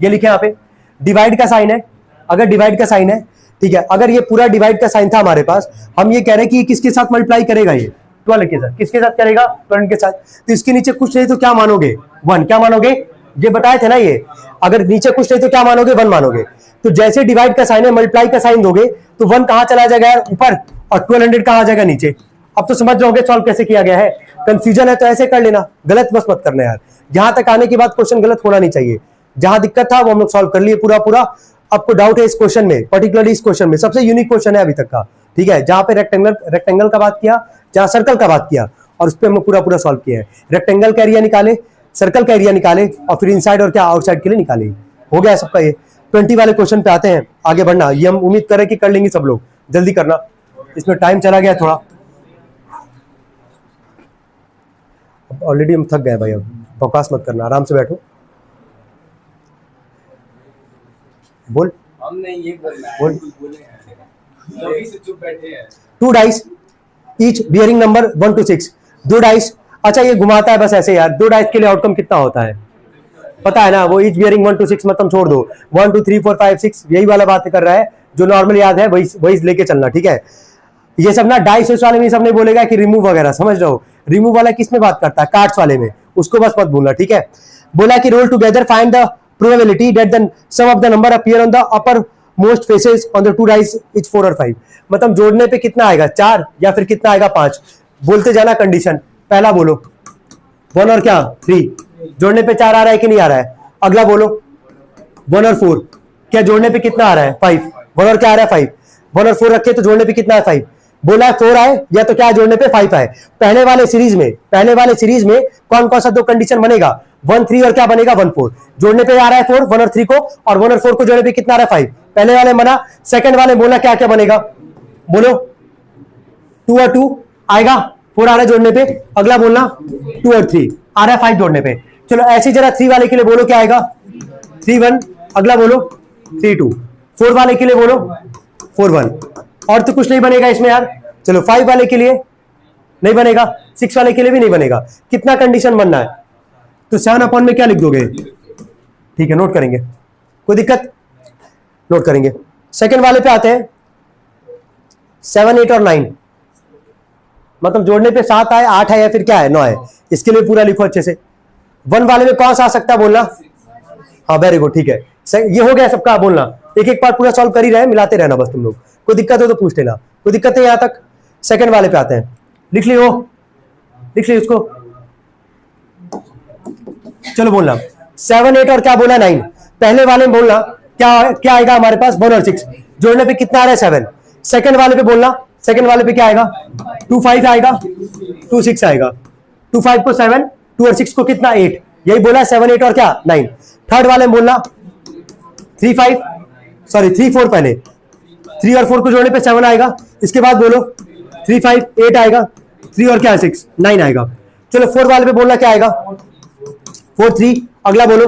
S1: ये लिखे यहाँ पे। डिवाइड का साइन है, अगर डिवाइड का साइन है, ठीक है। अगर ये पूरा डिवाइड का साइन था हमारे पास, हम ये कह रहे हैं कि किसके साथ मल्टीप्लाई करेगा, ये 12 के साथ। किसके साथ करेगा, 12 के साथ। तो इसके नीचे कुछ नहीं तो क्या मानोगे, 1। क्या मानोगे, ये बताए थे ना, ये अगर नीचे कुछ नहीं तो क्या मानोगे, 1 मानोगे। तो जैसे डिवाइड का साइन है, मल्टीप्लाई का साइन दोगे तो 1 कहां चला जाएगा यार, ऊपर, और 1200 कहां आ जाएगा, नीचे। अब तो समझ जाओगे सॉल्व कैसे किया गया है। कंफ्यूजन है तो ऐसे कर लेना, गलत बस मत करना यार। जहां तक आने के बाद क्वेश्चन गलत होना नहीं चाहिए। जहां दिक्कत था वो हम लोग सॉल्व कर लिए पूरा। आपको डाउट है इस क्वेश्चन में, पर्टिकुलरली इस क्वेश्चन में, सबसे यूनिक क्वेश्चन है अभी तक का, ठीक है। जहां पे रेक्टेंगल का बात किया, जहां सर्कल का बात किया, और उस पर हम पूरा सॉल्व किया है। रेक्टेंगल का एरिया निकाले, सर्कल का एरिया निकाले, और फिर इनसाइड और क्या आउटसाइड के लिए निकाले। हो गया सबका ये। 20 वाले क्वेश्चन पे आते हैं, आगे बढ़ना। ये हम उम्मीद करें कि कर लेंगे सब लोग, जल्दी करना, इसमें टाइम चला गया थोड़ा, ऑलरेडी हम थक गए भाई। अब बकवास मत करना, आराम से बैठो, बोल।
S2: हमने ये बोलना है,
S1: बोल।
S2: बोले हैं तभी से चुप बैठे हैं।
S1: 2 dice each bearing number 1 to 6, 2 dice. अच्छा ये घुमाता है बस ऐसे यार। 2 डाइस के लिए आउटकम कितना होता है पता है ना, वो ईच बियरिंग 1 to 6 मतलब छोड़ दो, 1 2 3 4 5 6 यही वाला बात कर रहा है, जो नॉर्मल याद है वही लेके चलना, ठीक है। ये सब ना डाइस वाले में सब नहीं बोलेगा कि रिमूव वगैरह, समझ रहे हो। रिमूव वाला किस में बात करता है, कार्ड्स वाले में, उसको बस मत भूलना, ठीक है। बोला कि roll together find the probability that the sum of the number appear on the upper most faces on the 2 dice each 4 और 5। मतलब जोड़ने पे कितना आएगा, 4 या फिर कितना आएगा, 5। बोलते जाना कंडीशन, पहला बोलो 1 और क्या 3, जोड़ने पे 4 आ रहा है कि नहीं आ रहा है। अगला बोलो 1 और 4, क्या जोड़ने पे कितना आ रहा है 5। 1 और क्या आ रहा है 5, 1 और 4 रखे तो जोड़ने पे कितना है 5। बोला है 4 आए या तो क्या जोड़ने पे 5 आए। पहले वाले सीरीज में कौन कौन सा 2 कंडीशन बनेगा, 1 3 और क्या बनेगा 1 4। जोड़ने पे आ रहा है 4, 1 और 3 को, और 1 और 4 को जोड़ने पे कितना आ रहा है 5। पहले वाले बना, सेकंड वाले बोला क्या क्या बनेगा, बोलो 2 और 2 आएगा, 4 आ रहा है जोड़ने पे। अगला बोलना 2 और 3 आ रहा है 5 जोड़ने पे। चलो ऐसे जरा 3 वाले के लिए बोलो क्या आएगा, 3 1। अगला बोलो 3 2। 4 वाले के लिए बोलो 4 1। और तो कुछ नहीं बनेगा इसमें यार। चलो 5 वाले के लिए नहीं बनेगा, 6 वाले के लिए भी नहीं बनेगा। कितना कंडीशन बनना है, तो 7 अपॉन में क्या लिख दोगे, ठीक है नोट करेंगे, कोई दिक्कत, नोट करेंगे। सेकंड वाले पे आते हैं, 7 8 और 9, मतलब जोड़ने पे 7 आए, 8 है या फिर क्या है 9 है, इसके लिए पूरा लिखो अच्छे से। 1 वाले में कौन सा आ सकता है बोलना, हाँ वेरी गुड, ठीक है। ये हो गया सबका, बोलना एक एक पार्ट पूरा सॉल्व कर ही रहे, मिलाते रहना बस तुम लोग। कोई दिक्कत हो तो पूछ लेना, कोई दिक्कत है यहां तक। सेकंड वाले पे आते हैं, लिख लियो उसको, चलो बोलना 7 8 और क्या बोला 9। पहले वाले में बोलना क्या आएगा हमारे पास 1 और 6, जोड़ने पे कितना आ रहा है 7। सेकंड वाले पे बोलना, सेकंड वाले पे क्या आएगा 2 5 आएगा, 2 6 आएगा। 2 5 को 7, 2 और 6 को कितना 8, यही बोला 7 8 और क्या 9। थर्ड वाले में बोलना 3 4, पहले 3 और 4 को जोड़ने पे 7 आएगा, इसके बाद बोलो 3 5 8 आएगा, 3 और क्या 6 9 आएगा। चलो 4 वाले पे बोलना क्या आएगा 4 3। अगला बोलो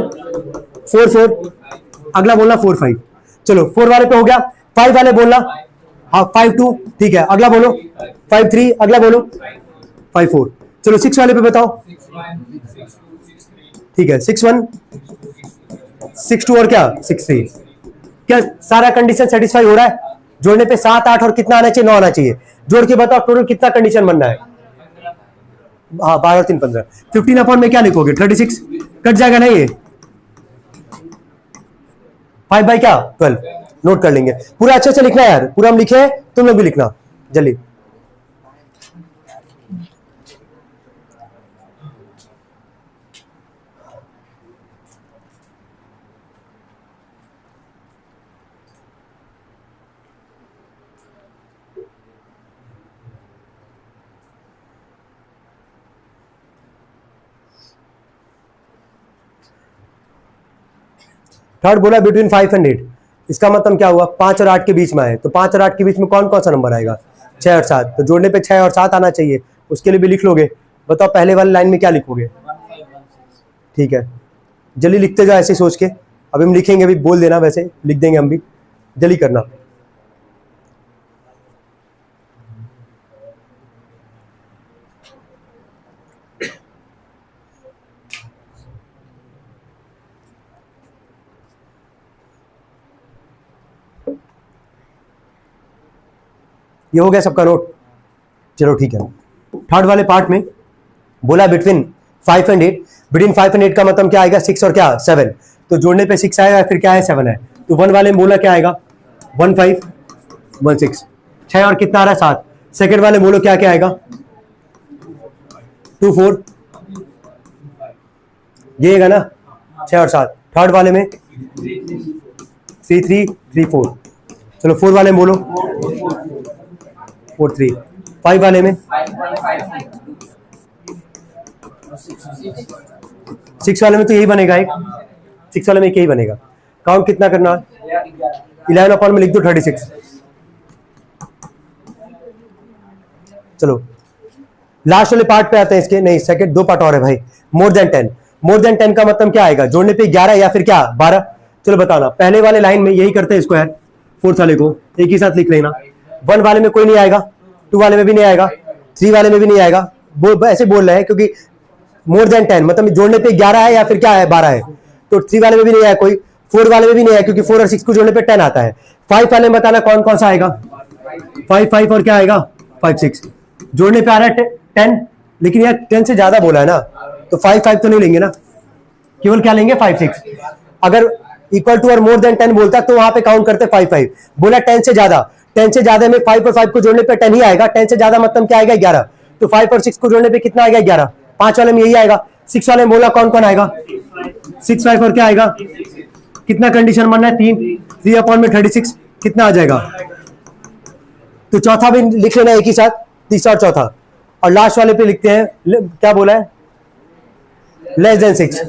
S1: 4 4, अगला बोलना 4 5। चलो 4 वाले पे हो गया। 5 वाले बोलना हाँ 5 2, ठीक है। अगला बोलो 5 3, अगला बोलो 5 4। चलो 6 वाले पे बताओ, ठीक है 6 1 6 2 और क्या 6 3। क्या सारा कंडीशन सेटिस्फाई हो रहा है, जोड़ने पे 7 8 और कितना आना चाहिए 9 आना चाहिए। जोड़ के बताओ टोटल कितना कंडीशन बनना है, हाँ 12 और 3 15। 15 अपॉन में क्या लिखोगे 36, कट जाएगा ना ये, 5 बाई क्या 12, नोट कर लेंगे। पूरा अच्छे से लिखना यार, पूरा हम लिखे हैं, तुम लोग भी लिखना जल्दी। थर्ड बोला बिटवीन 5 एंड 8, इसका मतलब क्या हुआ 5 और 8 के बीच में है, तो 5 और 8 के बीच में कौन कौन सा नंबर आएगा 6 और 7, तो जोड़ने पे 6 और 7 आना चाहिए, उसके लिए भी लिख लोगे। बताओ पहले वाली लाइन में क्या लिखोगे। ठीक है जल्दी लिखते जाओ ऐसे सोच के, अभी हम लिखेंगे, अभी बोल देना, वैसे लिख देंगे हम भी, जल्दी करना। ये हो गया सबका नोट, चलो ठीक है। थर्ड वाले पार्ट में बोला बिटवीन 5 एंड 8, बिटवीन 5 एंड 8 का मतलब क्या आएगा 6 और क्या 7, तो जोड़ने पे 6 आएगा, फिर क्या है 7 है, तो 1 वाले में बोला क्या आएगा 1 5 1 6, 6 और कितना आ रहा है 7, सेकंड वाले बोलो क्या क्या आएगा 2 4, ये आएगा ना 6 और 7, थर्ड वाले में 3 3 3 4, चलो 4 वाले में बोलो 4 3, 5 वाले में 6 वाले में तो यही बनेगा, एक 6 वाले में यही बनेगा। काउंट कितना करना है 11 अपॉन में लिख दो 36। चलो लास्ट वाले पार्ट पे आते हैं इसके, नहीं सेकंड 2 पार्ट और है भाई। मोर देन 10, मोर देन 10 का मतलब क्या आएगा जोड़ने पे 11 या फिर क्या 12, चलो बताना। पहले वाले लाइन में यही करते हैं इसको यार, फोर्थ वाले को एक ही साथ लिख लेना। 1 वाले में कोई नहीं आएगा, 2 वाले में भी नहीं आएगा, 3 वाले में भी नहीं आएगा, ऐसे बोल रहे हैं क्योंकि मोर देन 10 मतलब जोड़ने पे 11 है या फिर क्या है 12 है, तो 3 वाले में भी नहीं आया कोई, 4 वाले में भी नहीं आया क्योंकि 4 और 6 को जोड़ने पे 10 आता है। 5 वाले में बताना कौन कौन सा आएगा 5 5 और क्या आएगा 5 6, जोड़ने पे आ रहा है 10, लेकिन यार 10 से ज्यादा बोला है ना, तो 5 5 तो नहीं लेंगे ना, केवल क्या लेंगे 5 6। अगर इक्वल टू और मोर देन 10 बोलता तो वहां पे काउंट करते 5 5, बोला 10 से ज्यादा, 10 से ज्यादा में 5 और 5 को जोड़ने पे 10 ही आएगा, 10 से ज्यादा मतलब क्या आएगा 11, तो 5 और 6 को जोड़ने पे कितना आएगा 11, 5 वाले में यही आएगा। 6 वाले में बोला कौन कौन आएगा 6 5 और क्या आएगा, कितना कंडीशन मानना है 3 अपॉन में 36 कितना आ जाएगा, तो चौथा भी लिख लेना एक ही साथ, तीसरा और चौथा, और लास्ट वाले पे लिखते हैं क्या बोला है लेस देन 6।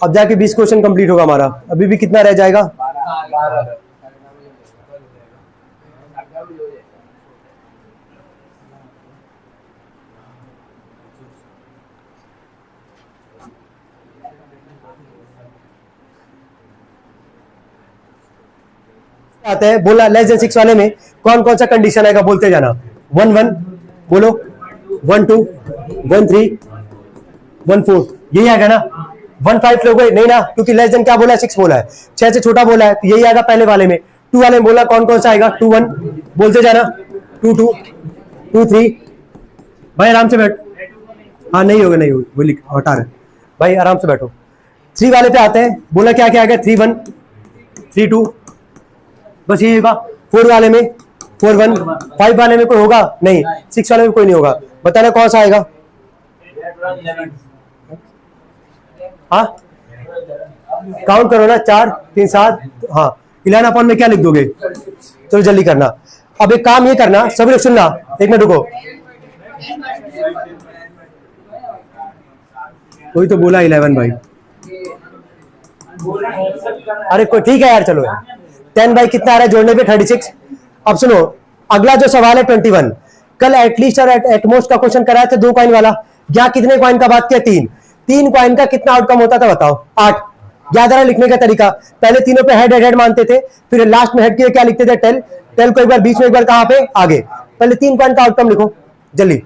S1: अब जाके 20 क्वेश्चन कंप्लीट होगा हमारा, अभी भी कितना रह जाएगा
S2: 12।
S1: आते हैं, बोला लेस देन 6 वाले में कौन कौन सा कंडीशन आएगा बोलते जाना। 1 1 बोलो, 1 2 1 3 1 4, यही आएगा ना। 1 5 लोग नहीं ना, क्योंकि लेस देन क्या बोला है 6 बोला है, 6 से छोटा बोला है, तो यही आएगा पहले वाले में। 2 वाले में बोला कौन कौन सा आएगा 2 1 बोलते जाना, 2 2 2 3, भाई आराम से बैठ, हाँ नहीं होगा नहीं होगा, वो लिख हटा रहे भाई, आराम से बैठो। 3 वाले पे आते हैं, बोला क्या क्या आएगा 3 1 3 2, बस यही होगा। 4 वाले में 4 1, 5 वाले में कोई होगा नहीं, 6 वाले में कोई नहीं होगा, बताना कौन सा आएगा। हाँ काउंट करो ना, 4 3 7, हाँ 11 अपॉन में क्या लिख दोगे, चलो जल्दी करना। अब एक काम ये करना, सभी लोग सुनना, एक मिनट रुको, कोई तो बोला 11 भाई, अरे कोई ठीक है यार, चलो 10 बाई कितना आ रहा है जोड़ने पे 36। अब सुनो अगला जो सवाल है 21, कल एटलीस्ट और एटमोस्ट का क्वेश्चन कराया था 2 कॉइन वाला, क्या कितने कॉइन का बात किया 3 कॉइन का कितना आउटकम होता था बताओ 8। याद आ रहा लिखने का तरीका, पहले तीनों पे हेड हेड हेड मानते थे, फिर लास्ट में हेड के क्या लिखते थे टेल, टेल को एक बार बीच में एक बार कहां पे आगे, पहले 3 कॉइन का आउटकम लिखो जल्दी,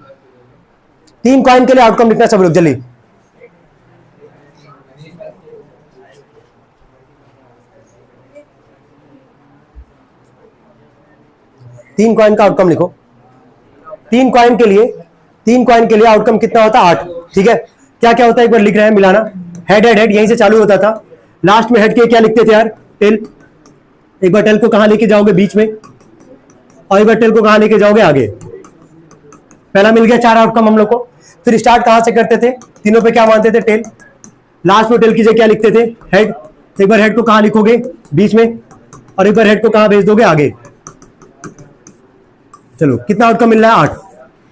S1: 3 कॉइन के लिए आउटकम लिखना सब लोग जल्दी। तीन कॉइन का आउटकम लिखो, 3 कॉइन के लिए 3 कॉइन के लिए आउटकम कितना होता है 8। ठीक है, क्या क्या होता है एक बार लिख रहे हैं मिलाना। हेड हेड हेड यहीं से चालू होता था, लास्ट में हेड के क्या लिखते थे यार, टेल। एक बार टेल को कहां लेके जाओगे, बीच में, और एक बार टेल को कहां लेके जाओगे, आगे। पहला मिल गया 4 आउटकम हम लोग को। फिर स्टार्ट कहां से करते थे, तीनों पे क्या मानते थे, टेल। लास्ट में टेल की जगह क्या लिखते थे, हेड। एक बार हेड को कहां लिखोगे, बीच में, और एक बार हेड को कहां भेज दोगे, आगे। चलो कितना आउटकम मिल रहा है, 8।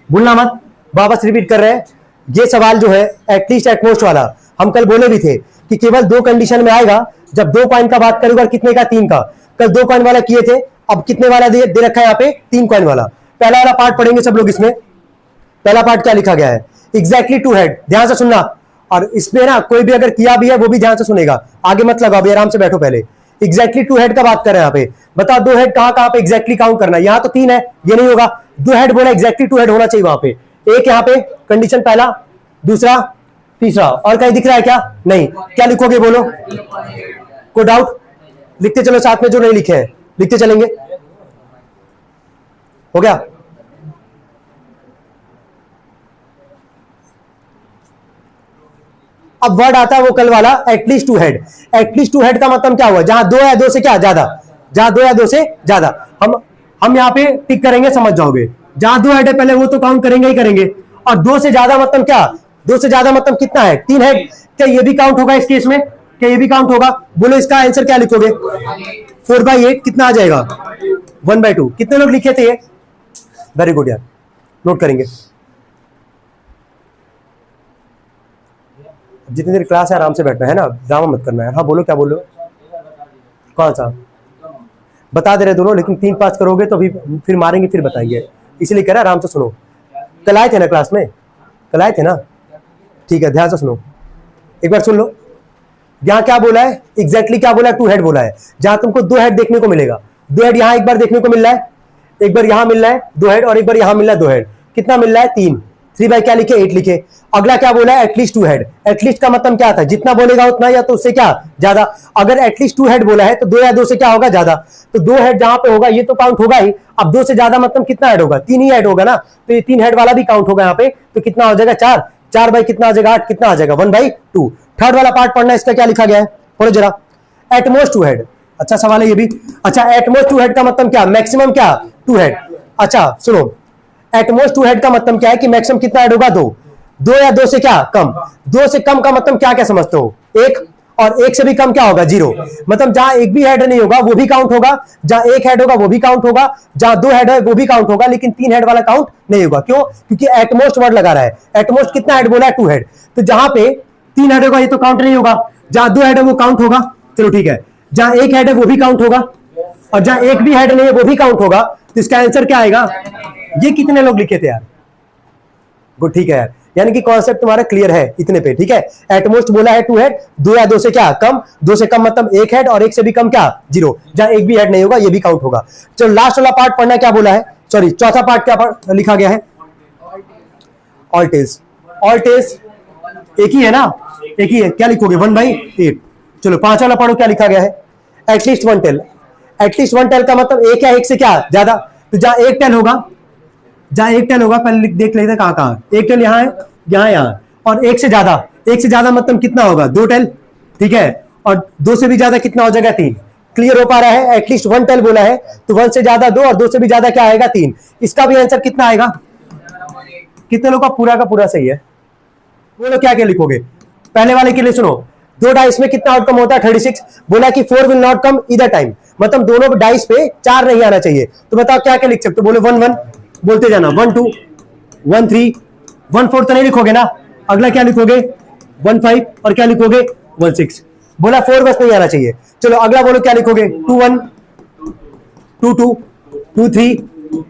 S1: भूलना मत, वापस रिपीट कर रहे हैं। ये सवाल जो है एटलीस्ट एटमोस्ट वाला, हम कल बोले भी थे कि केवल 2 कंडीशन में आएगा, जब 2 कॉइन का बात करेगा, कितने का, 3 का। कल 2 कॉइन वाला किए थे, अब कितने वाला दे रखा है यहाँ पे, 3 कॉइन वाला। पहला वाला पार्ट पढ़ेंगे सब लोग। इसमें पहला पार्ट क्या लिखा गया है, एग्जैक्टली 2 हेड, ध्यान से सुनना। और इसमें ना कोई भी अगर किया भी है वो भी ध्यान से सुनेगा, आगे मत लगाओ अभी, आराम से बैठो। पहले एग्जैक्टली 2 हेड का बात कर रहे हैं यहाँ पे। बताओ 2 हेड कहां कहां पे एग्जैक्टली काउंट करना है, यहाँ तो 3 है, ये नहीं होगा। 2 हेड बोला, एग्जैक्टली 2 हेड होना चाहिए वहां पे। एक यहाँ पे कंडीशन, पहला, दूसरा, तीसरा। और कहीं दिख रहा है क्या, नहीं। क्या लिखोगे बोलो, कोई डाउट, लिखते चलो साथ में, जो नहीं लिखे हैं लिखते चलेंगे। हो गया। अब वर्ड आता है वो कल वाला, एटलीस्ट 2 हेड। एटलीस्ट 2 हेड का मतलब क्या हुआ, जहां 2 या 2 से क्या ज्यादा, जहां 2 या 2 से ज्यादा। हम यहां पे टिक करेंगे, समझ जाओगे। जहां 2 हेड है पहले वो तो काउंट करेंगे ही करेंगे। और 2 से ज्यादा मतलब क्या, 2 से ज्यादा मतलब कितना है, 3 हेड। क्या ये भी काउंट होगा इस केस में, क्या ये भी काउंट होगा, बोलो। इसका आंसर क्या लिखोगे, 4/8 कितना आ जाएगा, 1/2। कितने लोग लिखे थे ये, वेरी गुड यार, नोट करेंगे। जितनी देर क्लास है आराम से बैठना है ना, ड्रामा मत करना है। हाँ बोलो, क्या बोलो, कौन सा बता दे रहे दोनों, लेकिन 3-5 करोगे तो अभी फिर मारेंगे, फिर बताएंगे, इसलिए कह रहा आराम से सुनो। कल आए थे ना क्लास में, कल आए थे ना, ठीक है, ध्यान से सुनो, एक बार सुन लो। यहां क्या बोला है, एग्जैक्टली क्या बोला है, 2 हेड बोला है। जहां तुमको 2 हेड देखने को मिलेगा, 2 हेड यहां एक बार देखने को मिल रहा है, एक बार यहां मिल रहा है 2 हेड, और एक बार यहां मिल रहा है 2 हेड। कितना मिल रहा है, 3। 3 बाई क्या लिखे, 8 लिखे। अगला क्या बोला है, एटलीस्ट 2 हेड। एटलीस्ट का मतलब क्या था, जितना बोलेगा उतना, या तो उससे क्या ज्यादा। अगर एटलीस्ट 2 हेड बोला है तो 2 या 2 से क्या होगा, ज्यादा। तो 2 हेड जहां पे होगा ये तो काउंट होगा ही। अब 2 से ज्यादा मतलब कितना हेड होगा, 3 ही हेड होगा ना, तो ये 3 हेड वाला भी काउंट होगा यहाँ पे। तो कितना हो जाएगा, 4। 4 बाई कितना आ जाएगा, 8। कितना आ जाएगा, 1/2। थर्ड वाला पार्ट पढ़ना, इसका क्या लिखा गया है, पढ़ो जरा। एटमोस्ट 2 हेड, अच्छा सवाल है ये भी। अच्छा, एटमोस्ट 2 हेड का मतलब क्या, मैक्सिमम क्या, 2 हेड। अच्छा सुनो, एटमोस्ट 2 हेड का मतलब क्या है कि मैक्सिमम कितना हेड होगा, 2 या 2 से क्या कम। 2 से कम का मतलब क्या क्या समझते हो, 1। और 1 से भी कम क्या होगा, 0। मतलब जहां एक भी हेड नहीं होगा वो भी काउंट होगा, जहां 1 हेड होगा वो भी काउंट होगा, जहां 2 हेड है वो भी काउंट होगा, लेकिन 3 हेड वाला काउंट नहीं होगा। क्यों, क्योंकि एटमोस्ट वर्ड लगा रहा है। एटमोस्ट कितना हेड बोला है, 2 हेड। तो जहां पे 3 हेड होगा ये तो काउंट नहीं होगा, जहां 2 हेड है वो काउंट होगा। चलो ठीक है, जहां 1 हेड है वो भी काउंट होगा, और जहां एक भी हेड नहीं है वो भी काउंट होगा। तो इसका आंसर क्या आएगा, ये कितने लोग लिखे थे यार, गुड, ठीक है यार। यानी कि कॉन्सेप्ट तुम्हारा क्लियर है इतने पे, ठीक है। एटमोस्ट बोला है 2 हेड, 2 या 2 से क्या कम, 2 से कम मतलब 1 हेड, और 1 से भी कम क्या, 0। जहां एक भी हेड नहीं होगा ये भी काउंट होगा। चलो लास्ट वाला पार्ट पढ़ना, क्या बोला है, सॉरी चौथा पार्ट क्या लिखा गया है, ऑल टेल्स। ऑल टेल्स एक ही है ना, एक ही है, क्या लिखोगे, 1/8। चलो 5 वाला पढ़ो, क्या लिखा गया है, एटलीस्ट 1 टेल। एटलीस्ट 1 टेल का मतलब 1 या 1 से क्या ज्यादा। तो जहां 1 टेल होगा, जहां 1 टेल होगा, पहले देख लेते हैं कहां कहां 1 टेल, यहां है, यहां, और 1 से ज्यादा। 1 से ज्यादा मतलब कितना होगा, 2 टेल, ठीक है। और 2 से भी ज्यादा कितना हो जाएगा, 3। क्लियर हो पा रहा है, एटलीस्ट 1 टेल बोला है, तो 1 से ज्यादा 2, और 2 से भी ज्यादा क्या आएगा, 3। इसका भी आंसर कितना आएगा, कितने लोग का पूरा सही है, बोलो क्या क्या लिखोगे। पहले वाले के लिए सुनो, 2 डाइस में कितना आउटकम होता है, 36। बोला कि 4 will not come either time, मतलब दोनों डाइस पे 4 नहीं आना चाहिए। तो बताओ क्या क्या लिख सकते हो, बोलो 1 1 बोलते जाना, 1 2 1 3 1 4 तो नहीं लिखोगे ना। अगला क्या लिखोगे, 1 5, और क्या लिखोगे, 1 6। बोला 4 बस नहीं आना चाहिए। चलो अगला बोलो क्या लिखोगे, 2 1 2 2 2 3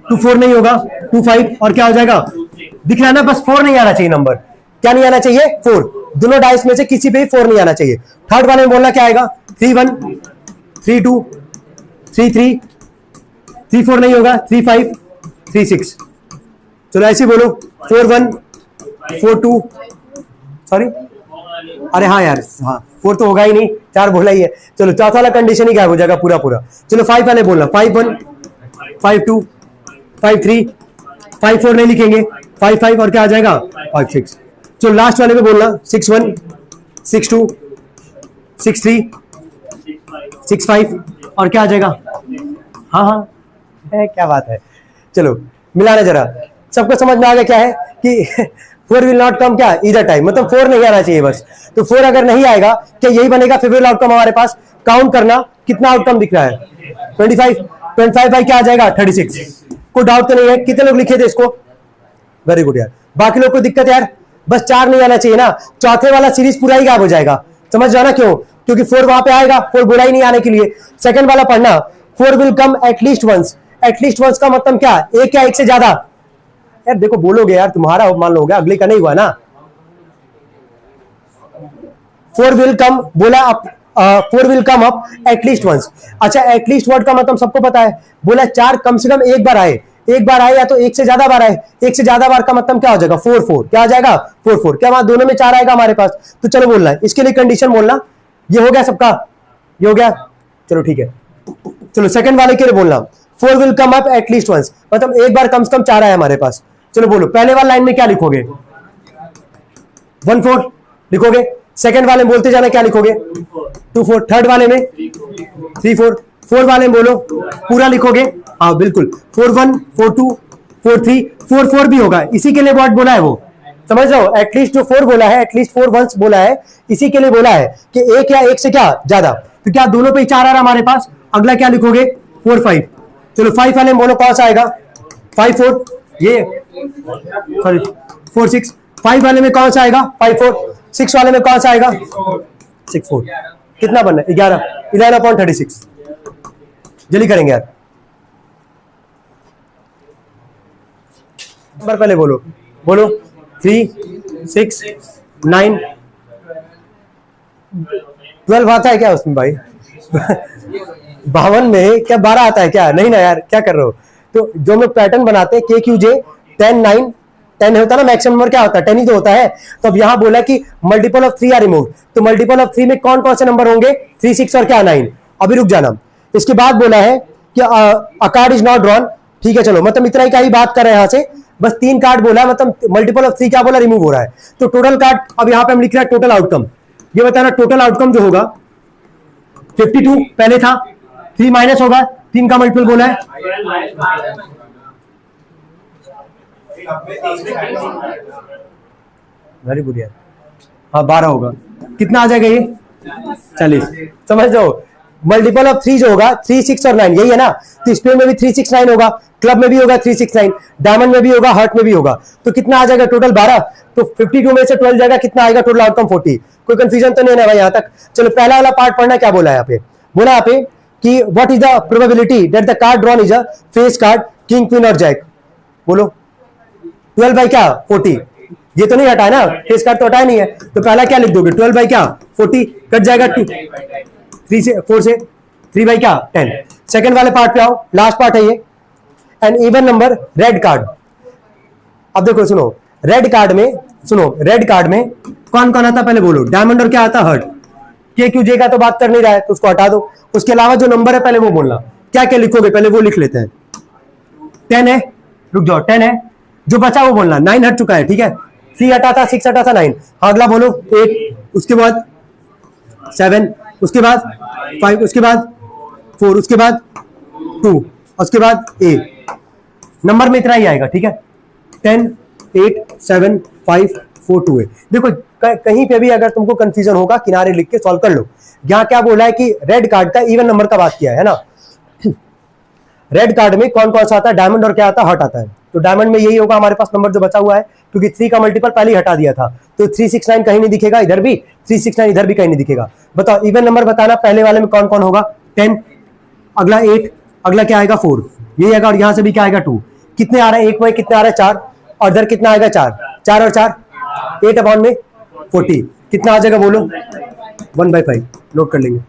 S1: 2 4 नहीं होगा, 2 5, और क्या हो जाएगा, दिख रहा है ना, बस 4 नहीं आना चाहिए नंबर। क्या नहीं आना चाहिए, 4। दोनों डाइस में से किसी पे 4 नहीं आना चाहिए। थर्ड वाले में बोलना क्या आएगा, 3 1 3 2 3 3 3 4 नहीं होगा, 3 5 3 6। चलो ऐसे बोलो, 4 1 4 2, सॉरी, अरे हाँ यार, हाँ 4 तो होगा ही नहीं, 4 बोला ही है। चलो चौथा वाला कंडीशन ही गायब हो जाएगा पूरा पूरा। चलो 5 वाले बोलना, 5 1 5 2 5 3 5 4 नहीं लिखेंगे, 5 5 और क्या आ जाएगा 5 6। चलो लास्ट वाले में बोलना 6 1 6 2 6 3 6 5 और क्या आ जाएगा। हाँ हाँ क्या बात है। चलो मिलाना जरा, सबको समझ में आ गया क्या है कि 4 विल नॉट कम क्या इधर टाइम, मतलब 4 नहीं आना चाहिए बस। तो 4 अगर नहीं आएगा क्या यही बनेगा फेवरेबल आउटकम हमारे पास। काउंट करना कितना आउटकम दिख रहा है 25 25 बाई क्या आ जाएगा 36। कोई डाउट तो नहीं है, कितने लोग लिखे थे इसको, वेरी गुड यार। बाकी लोग को दिक्कत यार, बस 4 नहीं आना चाहिए ना, चौथे वाला सीरीज पूरा ही गायब हो जाएगा। समझ जाना क्यों, क्योंकि 4 वहां पे आएगा, 4 बोला ही नहीं आने के लिए। सेकंड वाला पढ़ना 4 will come at least once. At least once का मतलब क्या, एक या एक से ज्यादा। यार देखो बोलोगे यार, तुम्हारा मान लो हो गया, अगले का नहीं हुआ ना। 4 विल कम बोला, 4 will come up at least once. अच्छा एटलीस्ट वर्ड का मतलब सबको पता है, बोला 4 कम से कम एक बार आए, एक बार आए या तो एक से ज्यादा बार आए। एक से ज्यादा बार का मतलब क्या हो जाएगा 4 4, क्या आ जाएगा 4 4। क्या वहां दोनों में 4 आएगा हमारे पास। तो चलो बोलना है, इसके लिए कंडीशन बोलना। ये हो गया सबका, ये हो गया, चलो ठीक है। चलो सेकंड वाले के लिए बोलना 4 will come up at least once, मतलब एक बार कम से कम 4 आए हमारे पास। चलो बोलो, पहले वाले लाइन में क्या लिखोगे 1 4 लिखोगे, सेकंड वाले में बोलते जाना क्या लिखोगे 2 4, थर्ड वाले में 3 4, फोर्थ वाले में बोलो पूरा लिखोगे। हाँ बिल्कुल 4 1 4 2 4 3 4 4 भी होगा, इसी के लिए वर्ड बोला है वो, समझ रहे हो। एटलीस्ट जो 4 बोला है, एटलीस्ट 4 वंस बोला है, इसी के लिए बोला है कि एक या एक से क्या ज्यादा। तो क्या दोनों पे 4 आ रहा हमारे पास, अगला क्या लिखोगे 4 5। चलो 5 वाले में बोलो कौन सा आएगा 5 4, ये सॉरी 4 6। 5 वाले में कौन सा आएगा 5 4। 6 वाले में कौन सा आएगा 6 4। कितना बनना है 11.36। जल्दी करेंगे यार, नंबर पहले बोलो, बोलो 3 6 9 12 आता है क्या उसमें भाई 52 में क्या 12 आता है क्या, नहीं ना यार, क्या कर रहे हो। तो जो हम लोग पैटर्न बनाते हैं के क्यू जे 10 9 10 होता है ना, मैक्सिमम नंबर क्या होता है 10 ही तो होता है। तो अब यहां बोला कि मल्टीपल ऑफ 3 आर रिमूव्ड, तो मल्टीपल ऑफ 3 में कौन कौन से नंबर होंगे 3 6 और क्या 9। अभी रुक जाना, इसके बाद बोला है कि अ कार्ड इज नॉट ड्रॉन, ठीक है चलो, मतलब इतना ही का ही बात कर रहे हैं यहां से, बस 3 कार्ड बोला, मतलब मल्टीपल ऑफ 3 क्या बोला रिमूव हो रहा है। तो टोटल कार्ड अब यहां पे हम लिख रहे हैं टोटल आउटकम, ये बताना टोटल आउटकम जो होगा 52 पहले था, 3 माइनस होगा, 3 का मल्टीपल बोला है वेरी गुड यार, हाँ 12 होगा, कितना आ जाएगा ये 40। समझ जाओ मल्टीपल ऑफ 3 जो होगा 3 6 और 9 यही है ना, तो स्पेन में भी 3 6 9 होगा, क्लब में भी होगा 3 6 9, डायमंड में भी होगा, हार्ट में भी होगा। तो कितना आ जाएगा टोटल 12, तो 52 में से 12 जाएगा, कितना आएगा टोटल आउटकम 40। कोई कंफ्यूजन तो नहीं है ना भाई यहाँ तक। चलो पहला वाला पार्ट पढ़ना, क्या बोला है यहाँ पे, बोला यहाँ पे कि what is the probability that the card drawn is a face card king queen और जैक। बोलो 12 बाई क्या 40, ये तो नहीं हटाया ना, फेस कार्ड तो हटाया नहीं है, तो पहला क्या लिख दोगे 12 बाई क्या 40, कट जाएगा 2 3 से 4 से 3 बाई क्या 10। सेकंड वाले पार्ट पे आओ, लास्ट पार्ट है ये, an even number red card. अब देखो सुनो, रेड कार्ड में सुनो, रेड कार्ड में कौन कौन आता पहले बोलो, डायमंड और क्या आता हर्ट। के क्यू जे का तो बात कर नहीं रहा है तो उसको हटा दो, उसके अलावा जो नंबर है पहले वो बोलना, क्या क्या लिखोगे पहले वो लिख लेते हैं। 10 है, रुक जाओ 10 है, जो बचा वो बोलना, 9 हट चुका है, ठीक है 3 हटा था 6 हटा था 9, अगला बोलो 8, उसके बाद 7, उसके बाद 5, उसके बाद 4, उसके बाद 2, उसके बाद 8। नंबर में इतना ही आएगा, ठीक है 10 8 7 5 4 2 8। देखो कहीं पे भी अगर तुमको कंफ्यूजन होगा किनारे लिख के सॉल्व कर लो। यहां क्या बोला है कि रेड कार्ड का इवन नंबर का बात किया है ना, रेड कार्ड में कौन कौन सा आता है, डायमंड और क्या आता है हर्ट आता है। तो डायमंड में यही होगा हमारे पास नंबर जो बचा हुआ है, क्योंकि 3 का मल्टीपल पहले ही हटा दिया था, तो 3 6 9 कहीं नहीं दिखेगा, इधर भी 3 6 9 इधर भी कहीं नहीं दिखेगा। बताओ इवन नंबर बताना, पहले वाले में कौन कौन होगा 10, अगला 8, अगला क्या आएगा 4, यही आएगा, और यहां से भी क्या आएगा 2। कितने आ रहे हैं, एक में कितने आ रहे हैं 4, और इधर कितना आएगा 4 4 और 4 8 अपॉन में 40, कितना आ जाएगा बोलो 1/5, नोट कर लेंगे।